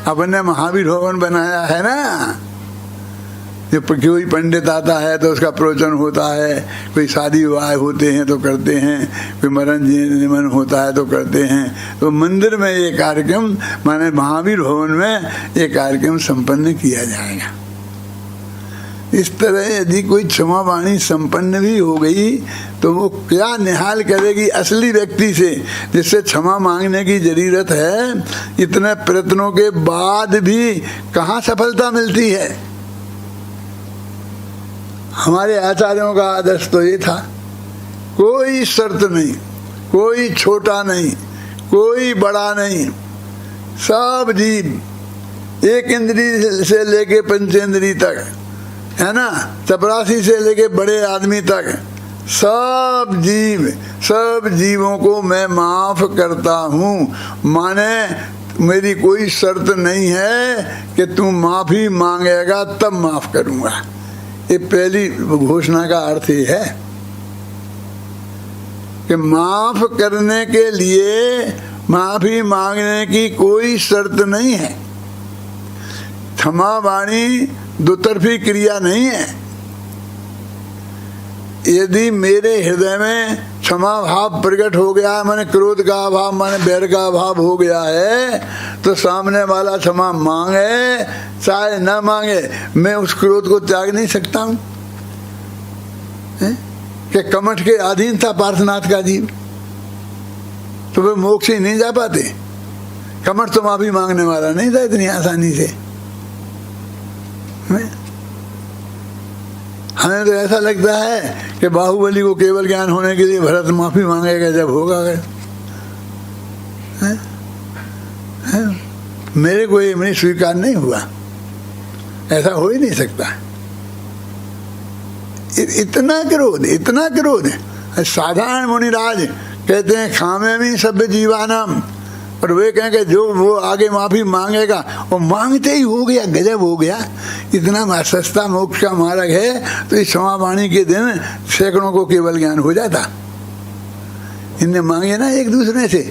अपन ने महावीर भवन बनाया है ना, जब कोई पंडित आता है तो उसका प्रवचन होता है, कोई शादी विवाह होते हैं तो करते हैं, कोई मरण निमन होता है तो करते हैं। तो मंदिर में ये कार्यक्रम, माने महावीर भवन में ये कार्यक्रम संपन्न किया जाएगा। इस तरह यदि कोई क्षमा वाणी संपन्न भी हो गई तो वो क्या निहाल करेगी असली व्यक्ति से, जिससे क्षमा मांगने की जरूरत है। इतने प्रयत्नों के बाद भी कहाँ सफलता मिलती है? हमारे आचार्यों का आदर्श तो ये था, कोई शर्त नहीं, कोई छोटा नहीं, कोई बड़ा नहीं, सब जीव एक इंद्री से लेके पंचेंद्री तक, है ना, चपरासी से लेके बड़े आदमी तक, सब जीवों को मैं माफ करता हूँ। माने मेरी कोई शर्त नहीं है कि तू माफी मांगेगा तब माफ करूँगा। ये पहली घोषणा का अर्थ ये है कि माफ करने के लिए माफी मांगने की कोई शर्त नहीं है। क्षमा वाणी दुतरफी क्रिया नहीं है। यदि मेरे हृदय में क्षमा भाव प्रकट हो गया, माने क्रोध का अभाव, माने बैर का अभाव हो गया है, तो सामने वाला क्षमा मांगे चाहे न मांगे, मैं उस क्रोध को त्याग नहीं सकता हूँ। कि कमठ के अधीन था पार्श्वनाथ का जीव, तो वे मोक्ष ही नहीं जा पाते। कमठ तो माफी मांगने वाला नहीं था इतनी आसानी से। हमें तो ऐसा लगता है कि बाहुबली को केवल ज्ञान होने के लिए भरत माफी मांगेगा जब होगा। मेरे को ये नहीं स्वीकार नहीं हुआ, ऐसा हो ही नहीं सकता। इतना क्रोध साधारण मुनिराज कहते हैं खामे में सभ्य जीवानाम, और वे कहेंगे जो वो आगे माफी मांगेगा वो मांगते ही हो गया, गजब हो गया। इतना सस्ता मोक्ष का मार्ग है तो इस क्षमा वाणी के दिन सैकड़ों को केवल ज्ञान हो जाता। इनने मांगे ना एक दूसरे से,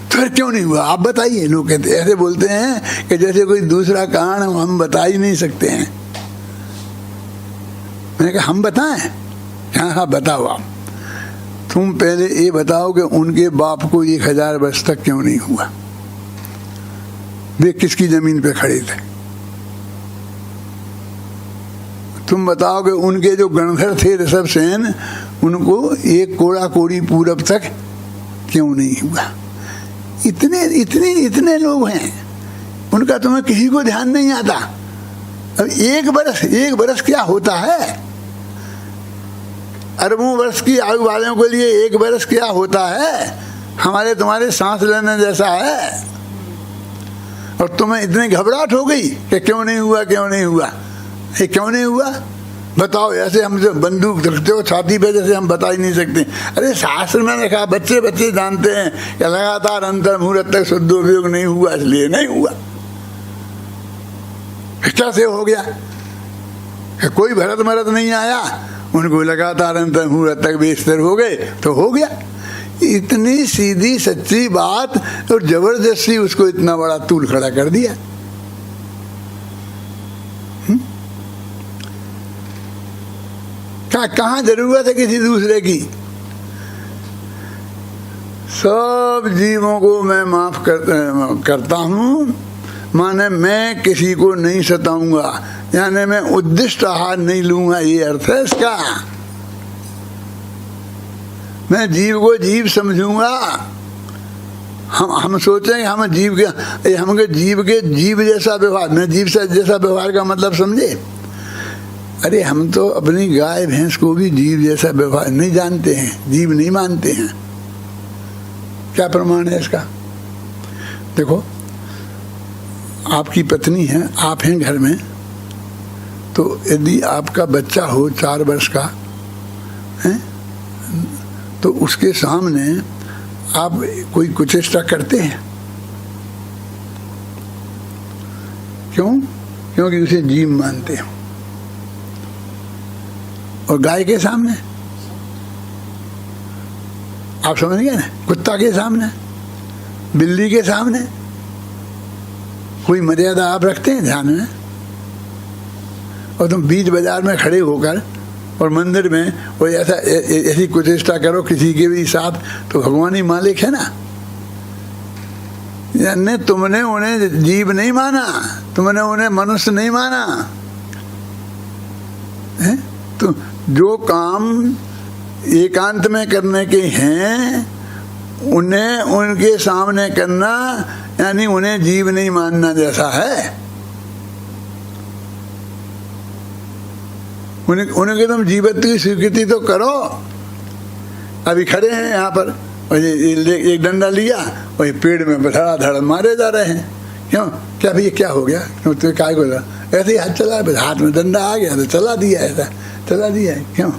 तो फिर क्यों नहीं हुआ आप बताइए। लोग कहते ऐसे बोलते हैं कि जैसे कोई दूसरा कारण हम बता ही नहीं सकते हैं। मैंने कहा हम बताएं? हाँ बताओ आप। तुम पहले ये बताओ कि उनके बाप को 1000 वर्ष तक क्यों नहीं हुआ? वे किसकी जमीन पे खड़े थे? तुम बताओ कि उनके जो गणधर थे ऋषभसेन, उनको 1 कोड़ा कोड़ी पूरब तक क्यों नहीं हुआ? इतने लोग हैं, उनका तुम्हें किसी को ध्यान नहीं आता। अब 1 बरस क्या होता है? अरबों वर्ष की आयु वालों के लिए 1 बरस क्या होता है? हमारे तुम्हारे सांस लेने जैसा है। और तुम्हें इतनी घबराहट हो गई कि क्यों नहीं हुआ। ये क्यों नहीं हुआ बताओ। ऐसे हम जो बंदूक रखते हो छाती पे, जैसे हम बता ही नहीं सकते। अरे शास्त्र में लिखा, बच्चे जानते हैं कि लगातार अंतर मुहूर्त तक शुद्धोपयोग नहीं हुआ, इसलिए नहीं हुआ। कैसे हो गया? कोई भरत मरत नहीं आया, उनको लगातार अंतर मुहूर्त तक बेस्तर हो गए तो हो गया। इतनी सीधी सच्ची बात, और जबरदस्ती उसको इतना बड़ा तूल खड़ा कर दिया। कहाँ जरूरत है किसी दूसरे की? सब जीवों को मैं माफ करता हूँ, माने मैं किसी को नहीं सताऊंगा, यानी मैं उद्दिष्ट आहार नहीं लूंगा, ये अर्थ है इसका। मैं जीव को जीव समझूंगा। हम सोचेंगे हम जीव के जीव जैसा व्यवहार, मैं जीव से जैसा व्यवहार का मतलब समझे। अरे हम तो अपनी गाय भैंस को भी जीव जैसा व्यवहार नहीं जानते हैं, जीव नहीं मानते हैं। क्या प्रमाण है इसका? देखो, आपकी पत्नी है, आप हैं घर में, तो यदि आपका बच्चा हो 4 वर्ष का है, तो उसके सामने आप कोई कुचेष्टा करते हैं? क्यों? क्योंकि उसे जीव मानते हो। और गाय के सामने आप समझ गए ना? कुत्ता के सामने, बिल्ली के सामने कोई मर्यादा आप रखते हैं ध्यान में? और तुम बीच बाजार में खड़े होकर और मंदिर में कोई ऐसी कुचेष्टा करो किसी के भी साथ, तो भगवान ही मालिक है ना। यानी तुमने उन्हें जीव नहीं माना, तुमने उन्हें मनुष्य नहीं माना है? तो जो काम एकांत में करने के हैं उन्हें उनके सामने करना, यानी उन्हें जीव नहीं मानना जैसा है। उन्हें तुम जीवत्व की स्वीकृति तो करो। अभी खड़े हैं यहाँ पर, और एक डंडा लिया और ये पेड़ में धड़ाधड़ मारे जा रहे हैं। क्यों? क्या भैया क्या हो गया? क्यों तो काय को ऐसे ही हाथ चला, हाथ में डंडा आ गया तो चला दिया, ऐसा चला दिया है। क्यों?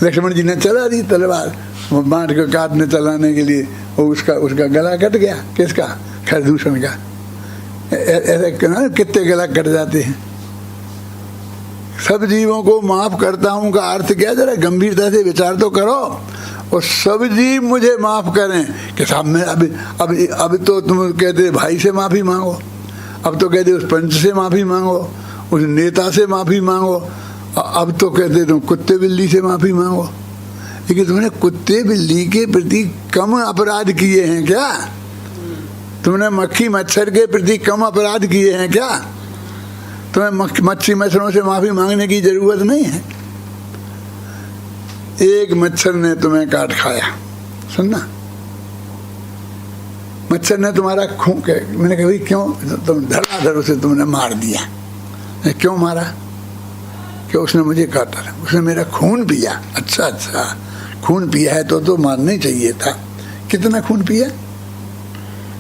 लक्ष्मण जी ने चला दी तलवार, वो बांट को काटने चलाने के लिए, वो उसका गला कट गया। किसका? खरदूषण का। ऐसे कितने गला कट जाते हैं। सब जीवों को माफ करता हूं का अर्थ क्या? जरा गंभीरता से विचार तो करो। और सब जीव मुझे माफ करें कि साहब मैं अब तो तुम कहते भाई से माफी मांगो, अब तो कहते उस पंच से माफी मांगो, उस नेता से माफी मांगो, अब तो कहते तुम कुत्ते बिल्ली से माफी मांगो। लेकिन तुमने कुत्ते बिल्ली के प्रति कम अपराध किए हैं क्या? तुमने मक्खी मच्छर के प्रति कम अपराध किए हैं क्या? तुम्हें मच्छी मच्छरों से माफी मांगने की जरूरत नहीं है। एक मच्छर ने तुम्हें काट खाया, सुनना, मच्छर ने तुम्हारा खून, मैंने कहा भाई क्यों, तुम धड़ाधड़ उसे तुमने मार दिया। क्यों मारा? कि उसने मुझे काटा, उसने मेरा खून पिया। अच्छा अच्छा, खून पिया है तो मारना ही चाहिए था। कितना खून पिया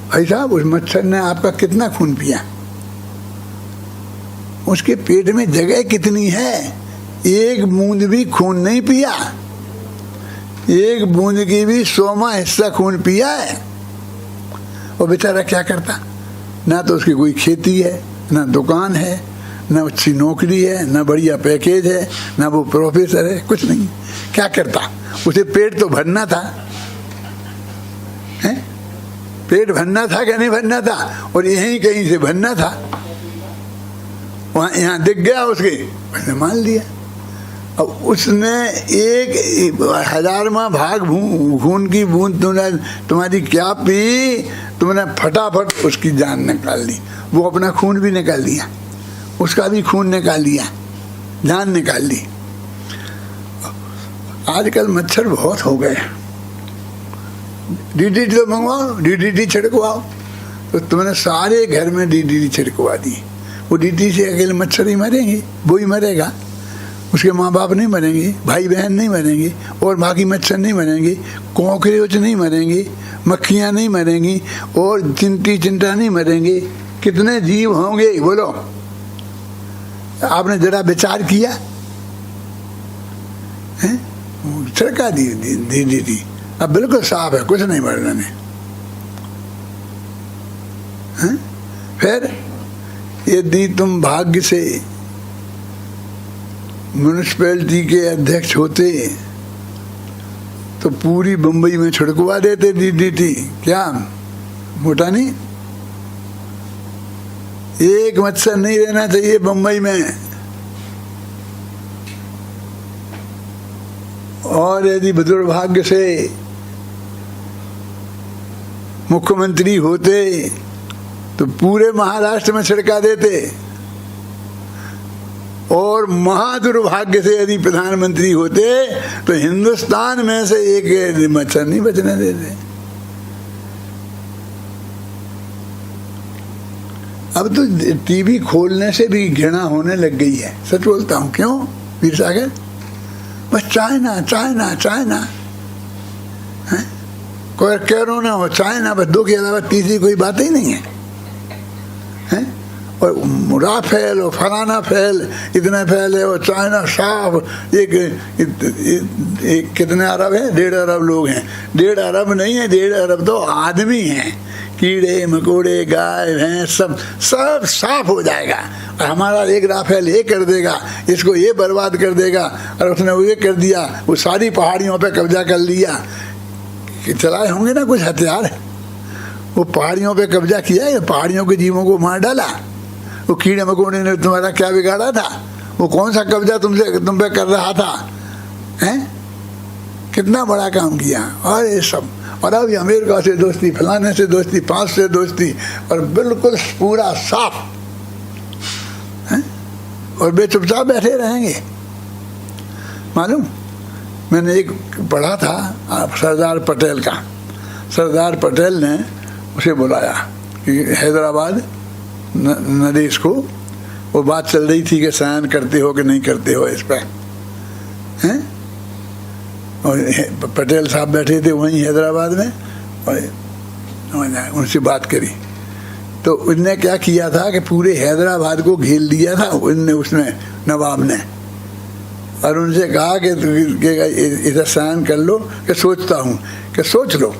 भाई साहब? उस मच्छर ने आपका कितना खून पिया? उसके पेट में जगह कितनी है? एक बूंद भी खून नहीं पिया, एक बूंद की भी 100वां हिस्सा खून पिया है। वो बेचारा क्या करता? ना तो उसकी कोई खेती है, ना दुकान है, ना अच्छी नौकरी है, ना बढ़िया पैकेज है, ना वो प्रोफेसर है, कुछ नहीं। क्या करता? उसे पेट तो भरना था, हैं? पेट भरना था क्या नहीं भरना था? और यहीं कहीं से भरना था। वहां यहाँ दिख गया उसके, उसने मान लिया। अब उसने एक 1000वां भाग खून की बूंद तुमने, तुम्हारी क्या पी, तुमने फटाफट उसकी जान निकाल ली। वो अपना खून भी निकाल लिया, उसका भी खून निकाल लिया, जान निकाल ली। आजकल मच्छर बहुत हो गए, डीडीटी तो मंगवाओ, डीडीटी छिड़कवाओ। तो तुमने सारे घर में डीडीटी छिड़कवा दी। वो डीडीटी से अकेले मच्छर ही मरेंगे, वो ही मरेगा, उसके माँ बाप नहीं मरेंगे, भाई बहन नहीं मरेंगे, और बाकी मच्छर नहीं मरेंगे, कॉकरोच नहीं मरेंगे, मक्खियाँ नहीं मरेंगी, और चिंटी चिंटा नहीं मरेंगे। कितने जीव होंगे बोलो? आपने जरा विचार किया है? छिड़का दी डीडीटी, अब बिल्कुल साफ है, कुछ नहीं मरना ने। फिर यदि तुम भाग्य से म्यूनिसिपैलिटी के अध्यक्ष होते तो पूरी बंबई में छिड़कवा देते डीडीटी। क्या मोटा नहीं? एक मच्छर नहीं रहना चाहिए बंबई में। और यदि दुर्भाग्य से मुख्यमंत्री होते तो पूरे महाराष्ट्र में छिड़का देते। और महादुर्भाग्य से यदि प्रधानमंत्री होते तो हिंदुस्तान में से एक मच्छर नहीं बचने देते। अब तो टीवी खोलने से भी घृणा होने लग गई है, सच बोलता हूँ। क्यों वीर सागर? बस चाइना चाइना चाइना, कोई कोरोना हो चाइना, बस दो के अलावा तीसरी कोई बात ही नहीं है, हैं? और राफेल और फलाना फैल, इतना फैल है, और चाइना साफ एक कितने अरब है? 1.5 अरब लोग हैं। 1.5 अरब नहीं है, 1.5 अरब तो आदमी हैं। कीड़े मकोड़े गाय भैंस सब सब साफ हो जाएगा। और हमारा एक राफेल ये कर देगा, इसको ये बर्बाद कर देगा, और उसने वो ये कर दिया, वो सारी पहाड़ियों पे कब्जा कर लिया। कि चलाए होंगे ना कुछ हथियार, वो पहाड़ियों पे कब्जा किया है, पहाड़ियों के जीवों को मार डाला। वो कीड़े मकोड़े ने तुम्हारा क्या बिगाड़ा था? वो कौन सा कब्जा तुम पे कर रहा था? हैं? कितना बड़ा काम किया। और ये सब, और अभी अमेरिका से दोस्ती, फलाने से दोस्ती, 5 से दोस्ती, और बिल्कुल पूरा साफ है। और वे चुपचाप बैठे रहेंगे। मालूम, मैंने एक पढ़ा था सरदार पटेल का। सरदार पटेल ने उसे बुलाया कि हैदराबाद नरेश को, वो बात चल रही थी कि साइन करते हो कि नहीं करते हो इस पर, हैं? और पटेल साहब बैठे थे वहीं हैदराबाद में, और उनसे बात करी। तो उसने क्या किया था कि पूरे हैदराबाद को घेर लिया था उसने नवाब ने, और उनसे कहा कि इधर साइन कर लो, कि सोचता हूँ, कि सोच लो,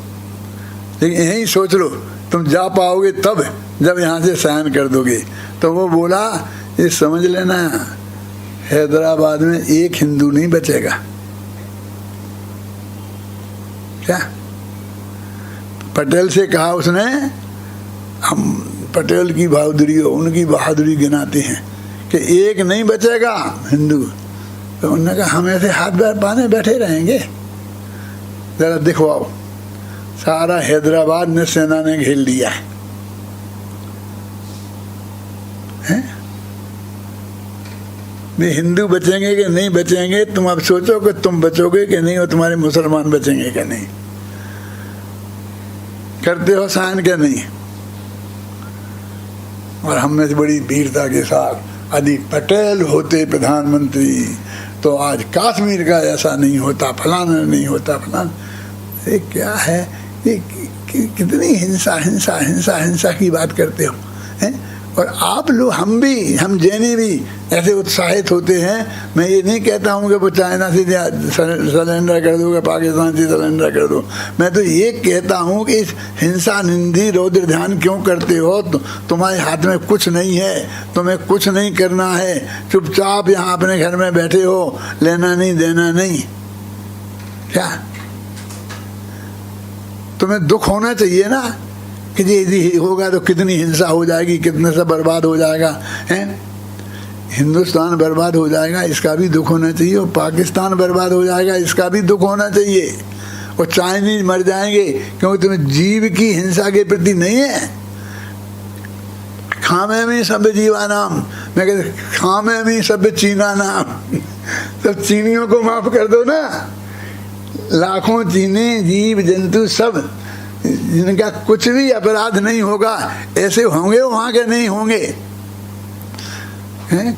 लेकिन यहीं सोच लो, तुम जा पाओगे तब जब यहाँ से साइन कर दोगे। तो वो बोला, ये समझ लेना हैदराबाद में एक हिंदू नहीं बचेगा। क्या पटेल से कहा उसने? हम पटेल की बहादुरी हो, उनकी बहादुरी गिनाते हैं कि एक नहीं बचेगा हिंदू। तो उन्होंने कहा हम ऐसे हाथ पैर बांधे बैठे रहेंगे? जरा दिखवाओ। सारा हैदराबाद ने सेना ने घेर लिया है। भी हिंदू बचेंगे कि नहीं बचेंगे, तुम अब सोचो कि तुम बचोगे कि नहीं, और तुम्हारे मुसलमान बचेंगे कि नहीं। करते हो सहन क्या नहीं। और हमने बड़ी वीरता के साथ यदि पटेल होते प्रधानमंत्री तो आज कश्मीर का ऐसा नहीं होता, फलाना नहीं होता, फलाना। ये क्या है, ये कितनी हिंसा हिंसा हिंसा हिंसा की बात करते हो हैं। और आप लोग, हम जैनी भी ऐसे उत्साहित होते हैं। मैं ये नहीं कहता हूँ कि वो चाइना से सरेंडर कर दो, पाकिस्तान से सरेंडर कर दो। मैं तो ये कहता हूँ कि इस हिंसा निंदी रौद्र ध्यान क्यों करते हो। तुम्हारे हाथ में कुछ नहीं है, तुम्हें कुछ नहीं करना है, चुपचाप यहाँ अपने घर में बैठे हो, लेना नहीं देना नहीं। क्या तुम्हें दुख होना चाहिए ना कि यदि होगा तो कितनी हिंसा हो जाएगी, कितने से बर्बाद हो जाएगा हैं। हिंदुस्तान बर्बाद हो जाएगा इसका भी दुख होना चाहिए, और पाकिस्तान बर्बाद हो जाएगा इसका भी दुख होना चाहिए, और चाइनीज मर जाएंगे क्योंकि तुम्हें जीव की हिंसा के प्रति नहीं है। खामे में सब जीवा नाम, मैं कहते खामे में सब चीना नाम। सब चीनियों को माफ कर दो ना। लाखों चीने जीव जंतु सब जिनका कुछ भी अपराध नहीं होगा, ऐसे होंगे वहां के नहीं होंगे।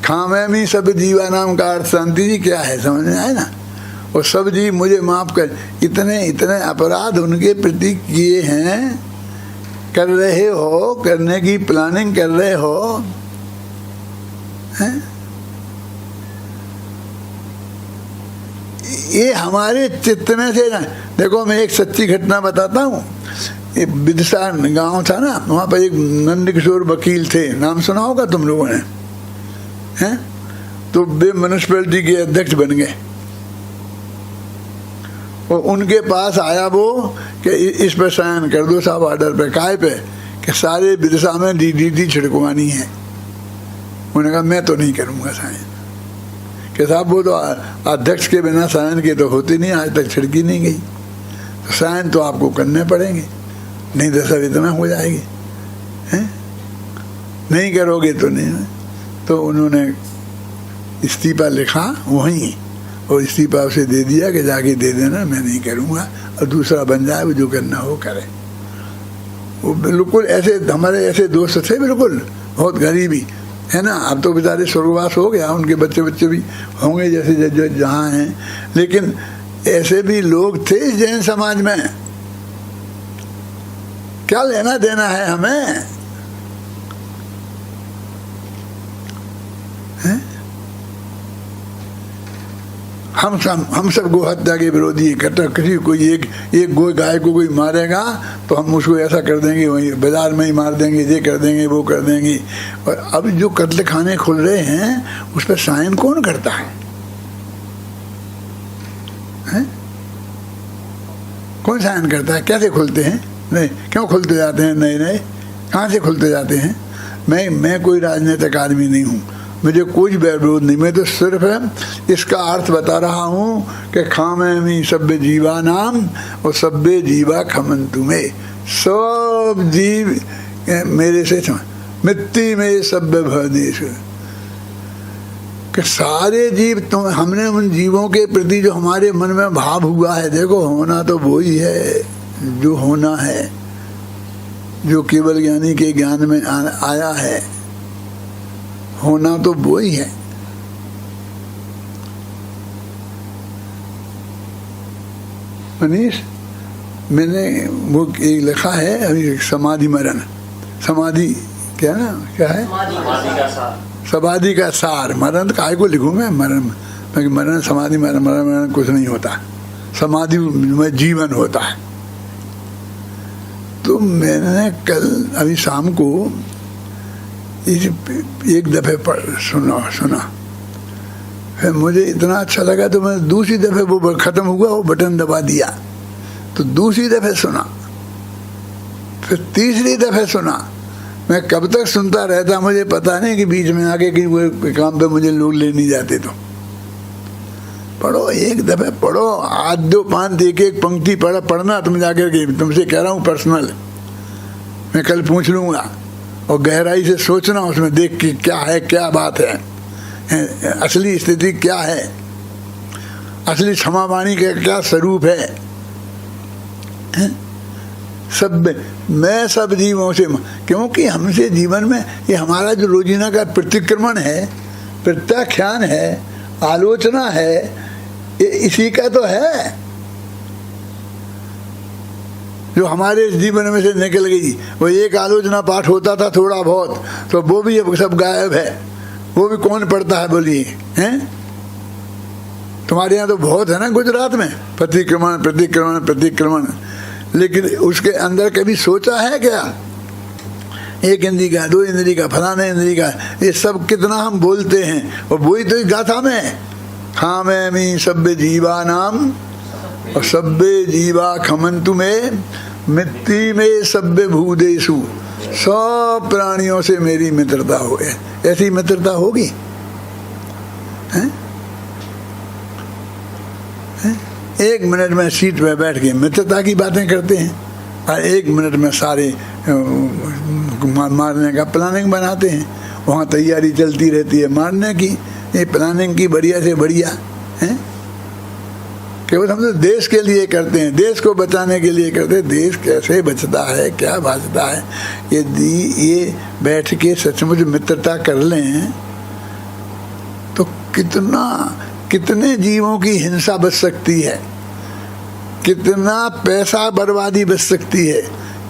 खामे में सब जीवा नाम का अर्थ शांति जी क्या है, समझ में आए ना। और सब जीव मुझे माफ कर, इतने इतने अपराध उनके प्रति किए हैं, कर रहे हो, करने की प्लानिंग कर रहे हो हैं? ये हमारे चित्त में से ना। देखो मैं एक सच्ची घटना बताता हूँ। ये बिदसा गांव था ना, वहाँ पर एक नंदकिशोर वकील थे, नाम सुना होगा तुम लोगों ने, हैं? तो वे म्यूनिसिपैलिटी के अध्यक्ष बन गए। और उनके पास आया वो कि इस पर साइन कर दो साहब ऑर्डर पे, काय पे, कि सारे बिदसा में DDT छिड़कवानी है। उन्होंने कहा मैं तो नहीं करूँगा साइन। कि साहब वो तो अध्यक्ष के बिना साइन के तो होती नहीं, आज तक छिड़की नहीं गई, तो साइन तो आपको करने पड़ेंगे, नहीं तो सब इतना हो जाएगी, हैं? नहीं करोगे तो नहीं। तो उन्होंने इस्तीफा लिखा वहीं, और इस्तीफा उसे दे दिया कि जाके दे देना, मैं नहीं करूँगा, और दूसरा बन जाए, वो जो करना हो करे। वो बिल्कुल ऐसे हमारे ऐसे दोस्त थे, बिल्कुल बहुत गरीबी है ना। अब तो बेचारे स्वर्गवास हो गया, उनके बच्चे बच्चे भी होंगे जैसे जो जहाँ हैं, लेकिन ऐसे भी लोग थे इस जैन समाज में। क्या लेना देना है हमें, हैं? हम सब गो हत्या के विरोधी इकट्ठा। किसी कोई एक गो गाय को कोई मारेगा तो हम उसको ऐसा कर देंगे, वहीं बाजार में ही मार देंगे, ये कर देंगे, वो कर देंगे। और अब जो कत्ल खाने खुल रहे हैं उस पर साइन कौन करता है? कौन साइन करता है? कैसे खुलते हैं? नहीं, क्यों खुलते जाते हैं नए नए? कहाँ से खुलते जाते हैं? मैं कोई राजनीतिक आदमी नहीं हूँ, मुझे कोई विरोध नहीं। मैं तो सिर्फ इसका अर्थ बता रहा हूँ कि खामे में सभ्य जीवा नाम और सभ्य जीवा खमन तुम्हें। सब जीव मेरे से मिट्टी में सभ्य भदेश, कि सारे जीव तुम, हमने उन जीवों के प्रति जो हमारे मन में भाव हुआ है, देखो होना तो वो ही है जो होना है, जो केवल ज्ञानी के ज्ञान में आया है, होना तो वो ही है। मनीष, मैंने वो एक लिखा है अभी, समाधि मरण, समाधि क्या ना, क्या है, समाधि का सार। मरण काय को लिखूं मैं? मरण समाधि मरण कुछ नहीं होता, समाधि में जीवन होता है। तो मैंने कल अभी शाम को एक दफे सुना, फिर मुझे इतना अच्छा लगा तो मैंने दूसरी दफे वो खत्म हुआ, वो बटन दबा दिया, तो दूसरी दफे सुना, फिर तीसरी दफे सुना। मैं कब तक सुनता रहता मुझे पता नहीं, कि बीच में आके कि वो काम पे मुझे लोग ले नहीं जाते। तो पढ़ो, एक दफे पढ़ो, आद्यो पांत एक एक पंक्ति पढ़ना तुम जाकर के, तुमसे कह रहा हूँ पर्सनल, मैं कल पूछ लूँगा, और गहराई से सोचना उसमें, देख के क्या है, क्या बात है। असली स्थिति क्या है, असली क्षमा वाणी का क्या स्वरूप है? सब मैं सब जीवों से, क्योंकि हमसे जीवन में ये हमारा जो रोजीना का प्रतिक्रमण है, प्रत्याख्यान है, आलोचना है, ये इसी का तो है जो हमारे जीवन में से निकल गई। वो एक आलोचना पाठ होता था थोड़ा बहुत, तो वो भी अब सब गायब है। वो भी कौन पढ़ता है बोलिए? हैं? तुम्हारे यहाँ तो बहुत है ना गुजरात में, प्रतिक्रमण प्रतिक्रमण प्रतिक्रमण, लेकिन उसके अंदर कभी सोचा है क्या? एक इंद्री का, दो इंद्री का, फलाने इंद्री का, ये सब कितना हम बोलते हैं। और वही तो इस गाथा में, हाँ मैं मी सभ्य जीवा नाम और सभ्य जीवा खमंतु में मिट्टी में सभ्य भूदेशु, सब प्राणियों से मेरी मित्रता हो। ऐसी मित्रता होगी? हैं? एक मिनट में सीट में बैठ के मित्रता की बातें करते हैं और एक मिनट में सारे मारने का प्लानिंग बनाते हैं। वहाँ तैयारी चलती रहती है मारने की, ये प्लानिंग की बढ़िया से बढ़िया है। केवल हम तो देश के लिए करते हैं, देश को बचाने के लिए करते हैं। देश कैसे बचता है, क्या बचता है? यदि ये बैठ के सचमुच मित्रता कर लें तो कितने जीवों की हिंसा बच सकती है, कितना पैसा बर्बादी बच सकती है,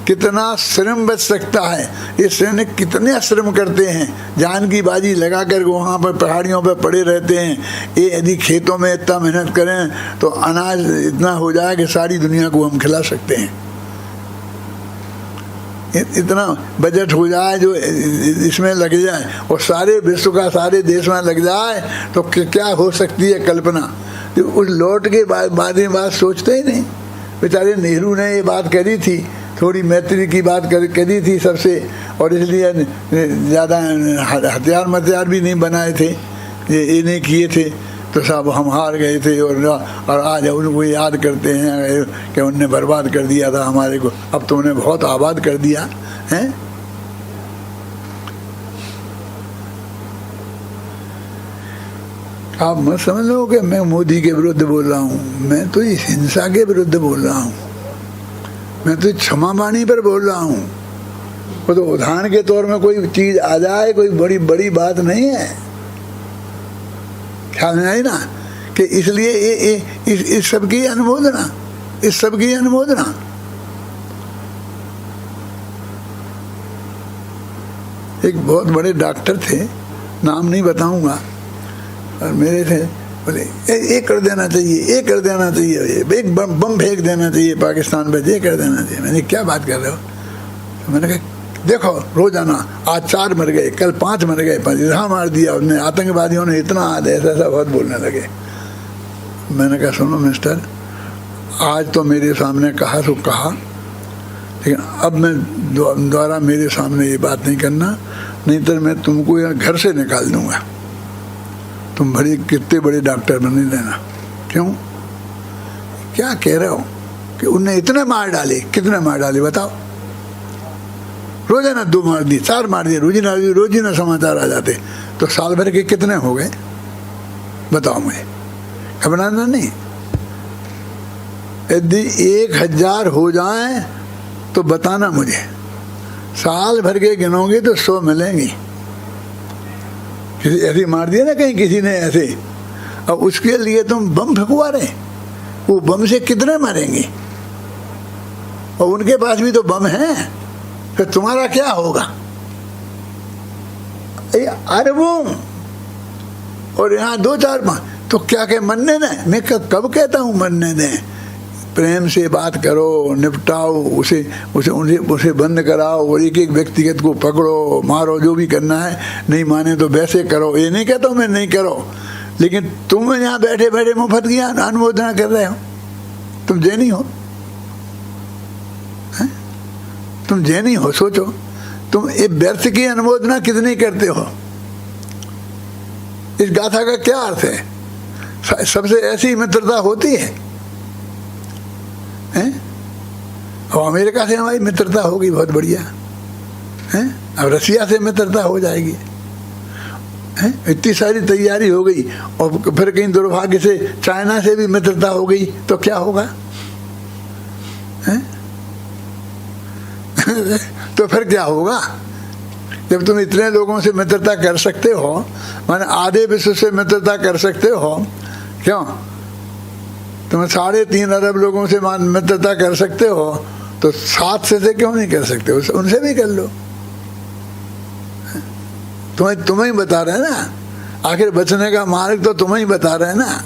कितना श्रम बच सकता है। ये सैनिक कितने श्रम करते हैं, जान की बाजी लगा कर वहाँ पर पहाड़ियों पर पड़े रहते हैं। ये यदि खेतों में इतना मेहनत करें तो अनाज इतना हो जाए कि सारी दुनिया को हम खिला सकते हैं। इतना बजट हो जाए जो इसमें लग जाए और सारे विश्व का सारे देश में लग जाए तो क्या हो सकती है कल्पना। तो उस लौट के बारे में बात सोचते ही नहीं। बेचारे नेहरू ने ये बात करी थी, थोड़ी मैत्री की बात करी थी सबसे, और इसलिए ज़्यादा हथियार भी नहीं बनाए थे, ये नहीं किए थे, तो सब हम हार गए थे। और आज उनको याद करते हैं कि उनने बर्बाद कर दिया था हमारे को, अब तो उन्हें बहुत आबाद कर दिया है। आप मत समझ लो कि मैं मोदी के विरुद्ध बोल रहा हूँ, मैं तो इस हिंसा के विरुद्ध बोल रहा हूँ, मैं तो क्षमा वाणी पर बोल रहा हूँ। वो तो उदाहरण के तौर में कोई चीज आ जाए, कोई बड़ी बात नहीं है, ख्याल में आई ना? कि इसलिए इस सब की अनुमोदना, इस सब की अनुमोदना। एक बहुत बड़े डॉक्टर थे, नाम नहीं बताऊंगा, और मेरे थे, बोले ये कर देना चाहिए, ये कर देना चाहिए, एक बम फेंक देना चाहिए पाकिस्तान पे, ये कर देना चाहिए। मैंने क्या बात कर रहे हो? तो मैंने कहा देखो रोजाना आज 4 मर गए, कल 5 मर गए, 5 यहाँ मार दिया उसने, आतंकवादियों ने इतना ऐसा बहुत बोलने लगे। मैंने कहा सुनो मिस्टर, आज तो मेरे सामने कहा तो कहा, लेकिन अब मैं दोबारा मेरे सामने ये बात नहीं करना, नहीं तो मैं तुमको यहाँ घर से निकाल दूंगा। तुम बड़े कितने बड़े डॉक्टर बने लेना। क्यों? क्या कह रहे हो कि उनने इतने मार डाले? कितने मार डाले बताओ? रोजाना 2 मार दिए, 4 मार दिए, रोजीना समाचार आ जाते, तो साल भर के कितने हो गए बताओ मुझे? घबराना नहीं। यदि 1000 हो जाए तो बताना मुझे, साल भर के गिनोगे तो 100 मिलेंगी। किसी ऐसे मार दिया ना कहीं किसी ने ऐसे, अब उसके लिए तुम बम फेंकवा रहे, वो बम से कितने मरेंगे? और उनके पास भी तो बम है, फिर तुम्हारा क्या होगा? अरबों, और यहाँ 2-4 तो क्या कह मरने दें? मैं कब कहता हूँ मरने दें? प्रेम से बात करो, निपटाओ, उसे बंद कराओ, और एक व्यक्तिगत को पकड़ो, मारो, जो भी करना है। नहीं माने तो वैसे करो, ये नहीं कहता हूँ मैं नहीं करो, लेकिन तुम यहाँ बैठे बैठे मुफ्त की अनुमोदना कर रहे हो। तुम जैनी हो, तुम जैनी हो, सोचो तुम ये व्यर्थ की अनुमोदना कितनी करते हो? इस गाथा का क्या अर्थ है? सबसे ऐसी मित्रता होती है? और अमेरिका से हमारी मित्रता होगी बहुत बढ़िया है, अब रसिया से मित्रता हो जाएगी हैं? इतनी सारी तैयारी हो गई और फिर कहीं दुर्भाग्य से चाइना से भी मित्रता हो गई तो क्या होगा? हैं? तो फिर क्या होगा? जब तुम इतने लोगों से मित्रता कर सकते हो, माने आधे विश्व से मित्रता कर सकते हो, क्यों? तुम 3.5 अरब लोगों से मित्रता कर सकते हो, तो 7 से क्यों नहीं कर सकते? उनसे भी कर लो। तुम्हें ही बता रहे हैं ना, आखिर बचने का मार्ग तो तुम्हें ही बता रहे हैं ना।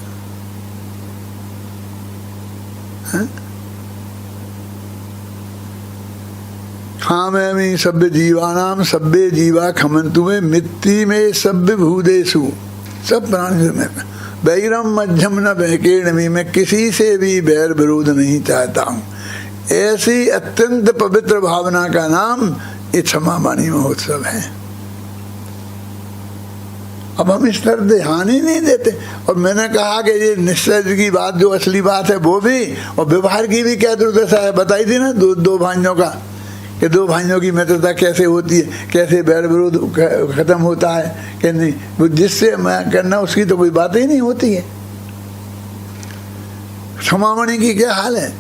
हाँ मैं सभ्य जीवानाम सभ्य जीवा खमंतु में मिट्टी में सभ्य भूदेशु, सब प्राणी में बैरम मध्यम न बहकेण में, मैं किसी से भी बैर विरोध नहीं चाहता हूँ। ऐसी अत्यंत पवित्र भावना का नाम ये क्षमा वाणी महोत्सव है। अब हम इस तरफ ध्यान ही नहीं देते। और मैंने कहा कि ये निश्चय की बात जो असली बात है वो भी, और व्यवहार की भी क्या दुर्दशा है बताई थी ना, दो भाइयों का, कि 2 भाइयों की मित्रता कैसे होती है, कैसे बैर विरोध खत्म होता है कि नहीं, वो जिससे मैं करना उसकी तो कोई बात ही नहीं होती है। क्षमामणि की क्या हाल है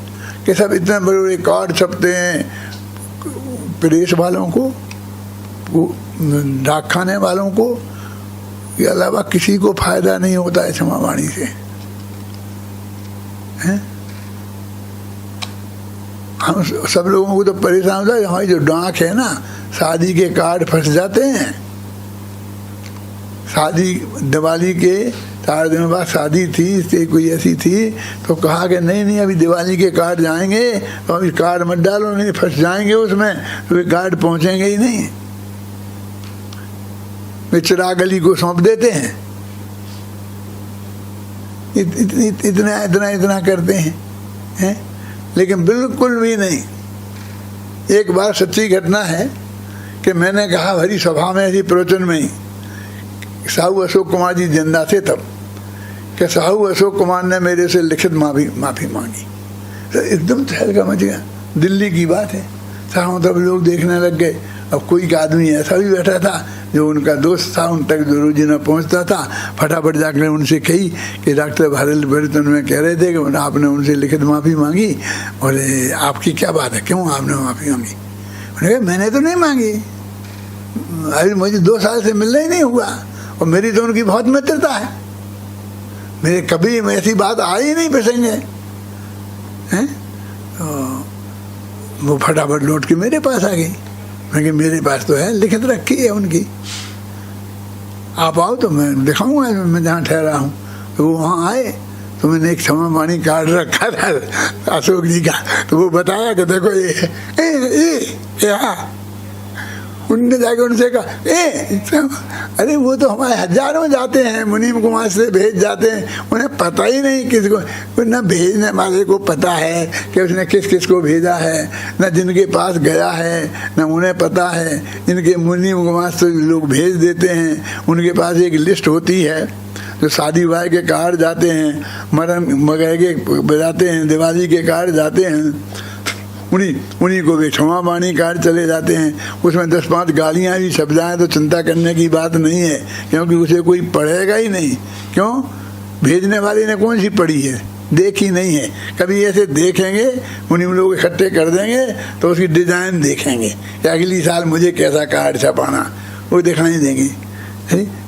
कि सब इतने बड़े बड़े कार्ड छपते हैं प्रेस वालों को, डाक खाने वालों को, के अलावा किसी को फायदा नहीं होता है क्षमावाणी से। हैं? हम सब लोगों को तो परेशान होता है, हमारी जो डाक है ना, शादी के कार्ड फंस जाते हैं। शादी दिवाली के 4 दिनों बाद शादी थी, कोई ऐसी थी, तो कहा कि नहीं अभी दिवाली के कार्ड जाएंगे, तो अभी कार्ड मत डालो, नहीं फंस जाएंगे उसमें, तो वे कार्ड पहुंचेंगे ही नहीं। वे चिराग गली को सौंप देते हैं। इतना करते हैं, लेकिन बिल्कुल भी नहीं। एक बार सच्ची घटना है कि मैंने कहा भरी सभा में, ऐसी प्रवचन में ही, साहू अशोक कुमार जी जिंदा थे तब, कि साहू अशोक कुमार ने मेरे से लिखित माफी मांगी। तो एकदम तहलका मच गया। दिल्ली की बात है, साहू तब लोग देखने लग गए। अब कोई आदमी ऐसा भी बैठा था जो उनका दोस्त था, उन तक जो रोजी न पहुंचता था, फटाफट जाकर उनसे कही कि डॉक्टर भारत बर्तन में कह रहे थे कि आपने उनसे लिखित माफ़ी मांगी, और आपकी क्या बात है, क्यों आपने माफ़ी मांगी? उन्होंने कहा मैंने तो नहीं मांगी, अभी मुझे 2 साल से मिलना ही नहीं हुआ, और मेरी तो उनकी बहुत मित्रता है, मेरे कभी ऐसी बात आई ही नहीं प्रसंग है। वो फटाफट लौट के मेरे पास आ गई। मैं मेरे पास तो है, लिखित रखी है उनकी, आप आओ तो मैं दिखाऊंगा मैं जहाँ ठहरा हूँ। तो वो वहाँ आए तो मैंने एक क्षमावाणी कार्ड रखा था अशोक जी का, तो वो बताया कि देखो ये हाँ। उनने जाके उनसे कहा अरे वो तो हमारे हजारों जाते हैं, मुनीम कुमार से भेज जाते हैं, उन्हें पता ही नहीं किसको, न भेजने वाले को पता है कि उसने किस किस को भेजा है, न जिनके पास गया है न उन्हें पता है। इनके मुनीम कुमार से लोग भेज देते हैं, उनके पास एक लिस्ट होती है, जो शादी ब्याह के कार्ड जाते हैं, मरण वगैरह के बजाते हैं, दिवाली के कार्ड जाते हैं, उन्हीं को भी क्षमावाणी कार्ड चले जाते हैं। उसमें 10-5 गालियाँ भी छप जाएँ तो चिंता करने की बात नहीं है, क्योंकि उसे कोई पढ़ेगा ही नहीं। क्यों? भेजने वाले ने कौन सी पढ़ी है, देखी नहीं है। कभी ऐसे देखेंगे, उन्हीं लोग इकट्ठे कर देंगे तो उसकी डिजाइन देखेंगे कि अगली साल मुझे कैसा कार्ड छपाना, वो दिखाई देंगे।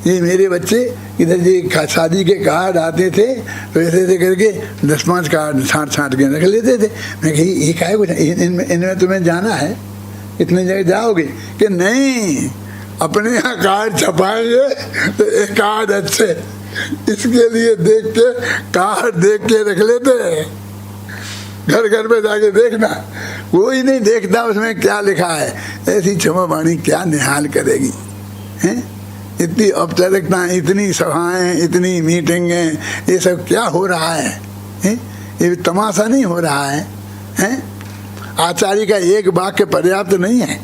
ये मेरे बच्चे इधर ये शादी के कार्ड आते थे तो ऐसे ऐसे करके 10-5 कार्ड छाँट के रख लेते थे। मैं कही ये क्या है, कुछ इनमें तुम्हें जाना है, इतने जगह जाओगे कि नहीं, अपने यहाँ कार्ड छपाएंगे तो एक कार्ड अच्छे, इसके लिए देख के कार्ड देख के रख लेते हैं। घर घर में जाके देखना, कोई नहीं देखता उसमें क्या लिखा है। ऐसी क्षमावाणी क्या निहाल करेगी, हैं? इतनी औपचारिकता, इतनी सभाएं, इतनी मीटिंगें, ये सब क्या हो रहा है? ये तमाशा नहीं हो रहा है, हैं? आचार्य का एक वाक्य पर्याप्त नहीं है।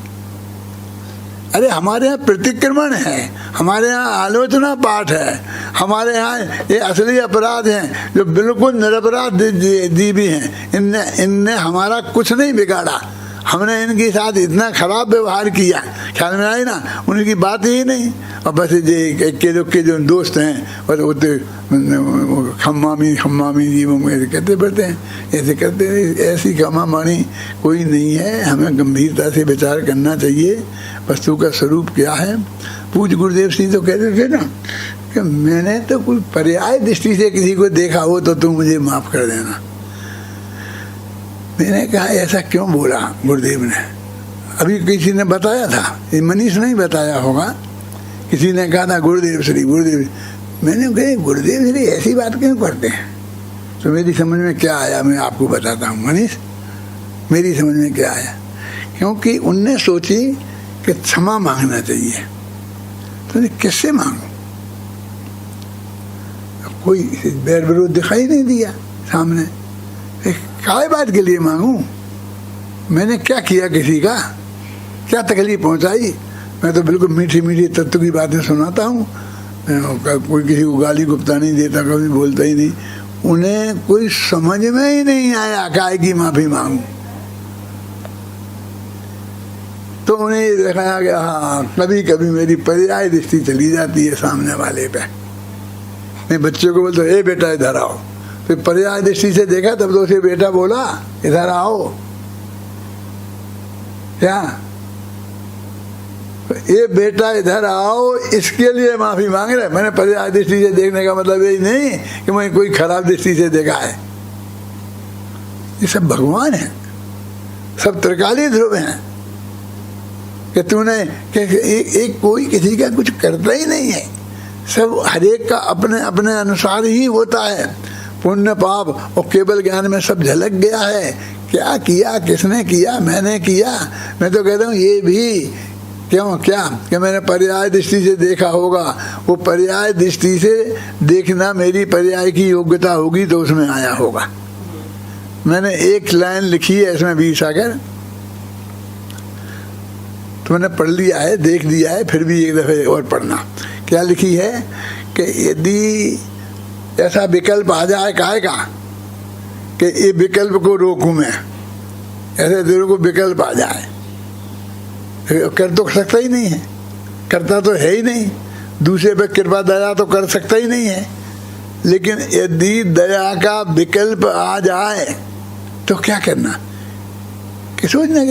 अरे हमारे यहाँ प्रतिक्रमण है, हमारे यहाँ आलोचना पाठ है, हमारे यहाँ ये असली अपराध हैं जो बिल्कुल निरपराध जीवी हैं। इनने हमारा कुछ नहीं बिगाड़ा, हमने इनके साथ इतना खराब व्यवहार किया, ख्याल में आई ना, उनकी बात ही नहीं। और बस ये के जो दोस्त हैं बस वो खम्मामी खम्मामी जी वो कहते पड़ते हैं, ऐसे करते हैं। ऐसी खम्मा मानी कोई नहीं है, हमें गंभीरता से विचार करना चाहिए वस्तु का स्वरूप क्या है। पूज्य गुरुदेव सिंह तो कहते थे ना कि मैंने तो कोई पर्याय दृष्टि से किसी को देखा हो तो तुम मुझे माफ कर देना। मैंने कहा ऐसा क्यों बोला गुरुदेव ने? अभी किसी ने बताया था, ये मनीष नहीं बताया होगा, किसी ने कहा था गुरुदेव श्री गुरुदेव। मैंने कहा गुरुदेव श्री ऐसी बात क्यों करते हैं? तो मेरी समझ में क्या आया मैं आपको बताता हूँ मनीष, मेरी समझ में क्या आया। क्योंकि उनने सोची कि क्षमा मांगना चाहिए, तो किससे मांगू? कोई बैर विरोध दिखाई नहीं दिया सामने, काय बात के लिए मांगू? मैंने क्या किया, किसी का क्या तकलीफ पहुंचाई? मैं तो बिल्कुल मीठी मीठी तत्व की बातें सुनाता हूँ, कोई किसी को गाली गुप्ता नहीं देता, कभी बोलता ही नहीं। उन्हें कोई समझ में ही नहीं आया काय की माफी मांगू। तो उन्हें दिखाया गया हाँ कभी कभी मेरी पर्याय दृष्टि चली जाती है सामने वाले पे। मैं बच्चों को बोलता ए बेटा इधर आओ, फिर पर्याय दृष्टि से देखा तब तो उसे बेटा बोला इधर आओ, क्या ये बेटा इधर आओ इसके लिए माफी मांग रहे। मैंने पर्याय दृष्टि से देखने का मतलब यही नहीं कि मैं कोई खराब दृष्टि से देखा है। ये सब भगवान है, सब त्रिकाली ध्रुव हैं कि तूने एक कोई किसी का कुछ करता ही नहीं है, सब हरेक का अपने अपने अनुसार ही होता है। पुण्य पाप और केवल ज्ञान में सब झलक गया है। क्या किया, किसने किया, मैंने किया। मैं तो कहता हूँ ये भी क्यों क्या कि मैंने पर्याय दृष्टि से देखा होगा, वो पर्याय दृष्टि से देखना मेरी पर्याय की योग्यता होगी तो उसमें आया होगा। मैंने एक लाइन लिखी है इसमें वीर सागर, तो मैंने पढ़ लिया है, देख लिया है, फिर भी एक दफे और पढ़ना। क्या लिखी है कि यदि ऐसा विकल्प आ जाए काय का कि ये विकल्प को रोकूं मैं, ऐसे तेरे को विकल्प आ जाए, कर तो सकता ही नहीं है, करता तो है ही नहीं, दूसरे पे कृपा दया तो कर सकता ही नहीं है। लेकिन यदि दया का विकल्प आ जाए तो क्या करना कि सोचना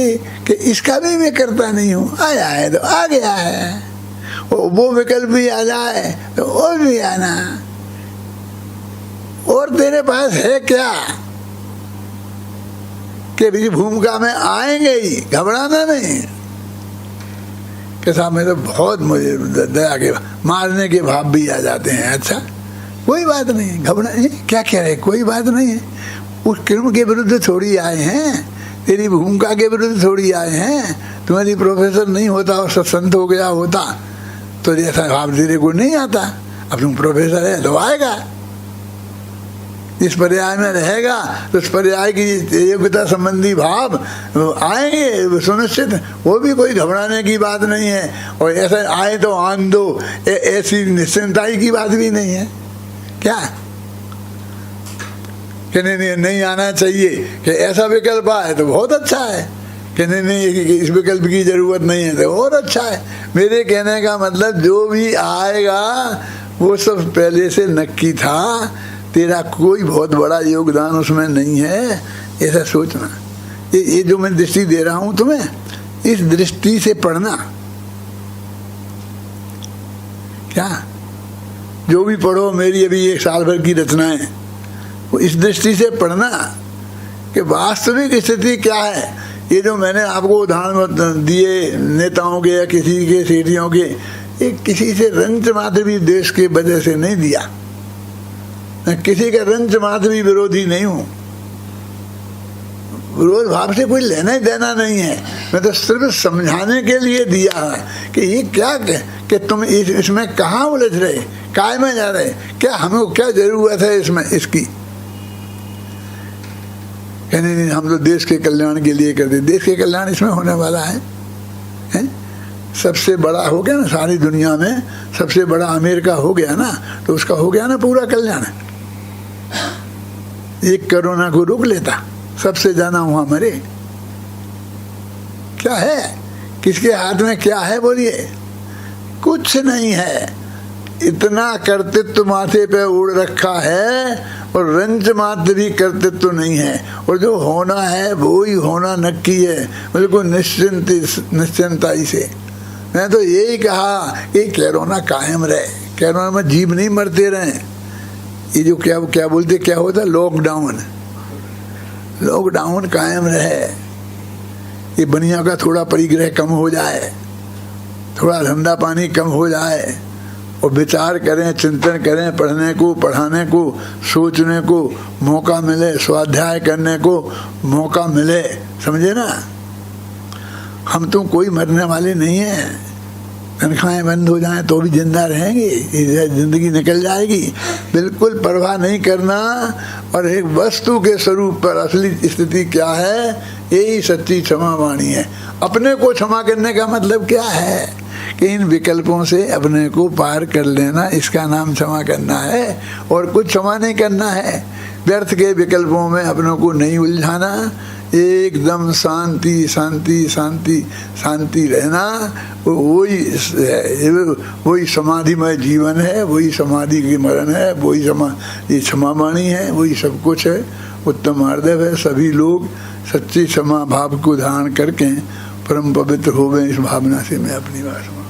कि इसका भी मैं करता नहीं हूँ, आया है तो आ गया है, वो विकल्प भी आ जाए तो और भी आना, और तेरे पास है क्या कि भी भूमिका में आएंगे ही, घबराना नहीं। कि साहब में तो बहुत मुझे दया के मारने के भाव भी आ जाते हैं। अच्छा कोई बात नहीं, घबरा क्या कह रहे, कोई बात नहीं है। उस कर्म के विरुद्ध थोड़ी आए हैं, तेरी भूमिका के विरुद्ध थोड़ी आए हैं। तुम्हारी प्रोफेसर नहीं होता और सत्संत हो गया होता तो जैसा भाव तेरे को नहीं आता, अब तुम प्रोफेसर है तो आएगा, इस पर्याय में रहेगा तो उस पर्याय की योग्यता संबंधी भाव आएंगे सुनिश्चित, वो भी कोई घबराने की बात नहीं है। और ऐसा आए तो आन दो, ऐसी निश्चिंताई की बात भी नहीं है। क्या कि नहीं आना चाहिए कि ऐसा विकल्प आए तो बहुत अच्छा है, कि नहीं इस विकल्प की जरूरत नहीं है तो और अच्छा है। मेरे कहने का मतलब जो भी आएगा वो सब पहले से नक्की था, तेरा कोई बहुत बड़ा योगदान उसमें नहीं है, ऐसा सोचना। ये जो मैं दृष्टि दे रहा हूं तुम्हें, इस दृष्टि से पढ़ना। क्या जो भी पढ़ो, मेरी अभी एक साल भर की रचनाएं, वो इस दृष्टि से पढ़ना कि वास्तविक स्थिति क्या है। ये जो मैंने आपको उदाहरण दिए नेताओं के या किसी के सेठियों के, ये किसी से रंच मात्र भी देश के वजह से नहीं दिया, मैं किसी का रंच मात्र भी विरोधी नहीं हूं, विरोध भाव से कोई लेना ही देना नहीं है। मैं तो सिर्फ समझाने के लिए दिया है कि ये क्या कि तुम इसमें कहाँ उलझ रहे, काय में जा रहे, क्या हमें क्या जरूरत है इसमें इसकी। नहीं हम तो देश के कल्याण के लिए करते, देश के कल्याण इसमें होने वाला है? सबसे बड़ा हो गया ना सारी दुनिया में, सबसे बड़ा अमेरिका हो गया ना, तो उसका हो गया ना पूरा कल्याण। एक कोरोना को रोक लेता, सबसे ज्यादा वहां मरे, क्या है? किसके हाथ में क्या है बोलिए? कुछ नहीं है। इतना कर्तृत्व माथे पे उड़ रखा है और रंच मात्र भी कर्तृत्व नहीं है। और जो होना है वो ही होना नक्की है, बिल्कुल निश्चिंताई से। मैं तो यही कहा कि कोरोना कायम रहे, कोरोना में जीव नहीं मरते रहे। ये जो क्या बोलते, क्या होता, लॉकडाउन कायम रहे। ये बनिया का थोड़ा परिग्रह कम हो जाए, थोड़ा धंधा पानी कम हो जाए, और विचार करें, चिंतन करें, पढ़ने को, पढ़ाने को, सोचने को मौका मिले, स्वाध्याय करने को मौका मिले, समझे ना। हम तो कोई मरने वाले नहीं हैं। तनख्वाहें बंद हो जाएं तो भी जिंदा रहेंगे, जिंदगी निकल जाएगी, बिल्कुल परवाह नहीं करना। और एक वस्तु के स्वरूप पर असली स्थिति क्या है, यही सच्ची क्षमा वाणी है। अपने को क्षमा करने का मतलब क्या है कि इन विकल्पों से अपने को पार कर लेना, इसका नाम क्षमा करना है। और कुछ क्षमा नहीं करना है। व्यर्थ के विकल्पों में अपनों को नहीं उलझाना, एकदम शांति शांति शांति शांति रहना। वही समाधिमय जीवन है, वही समाधि की मरण है, वही ये क्षमा वाणी है, वही सब कुछ है। उत्तम आर्दव है। सभी लोग सच्ची क्षमा भाव को धारण करके परम पवित्र हो गए। इस भावना से मैं अपनी बात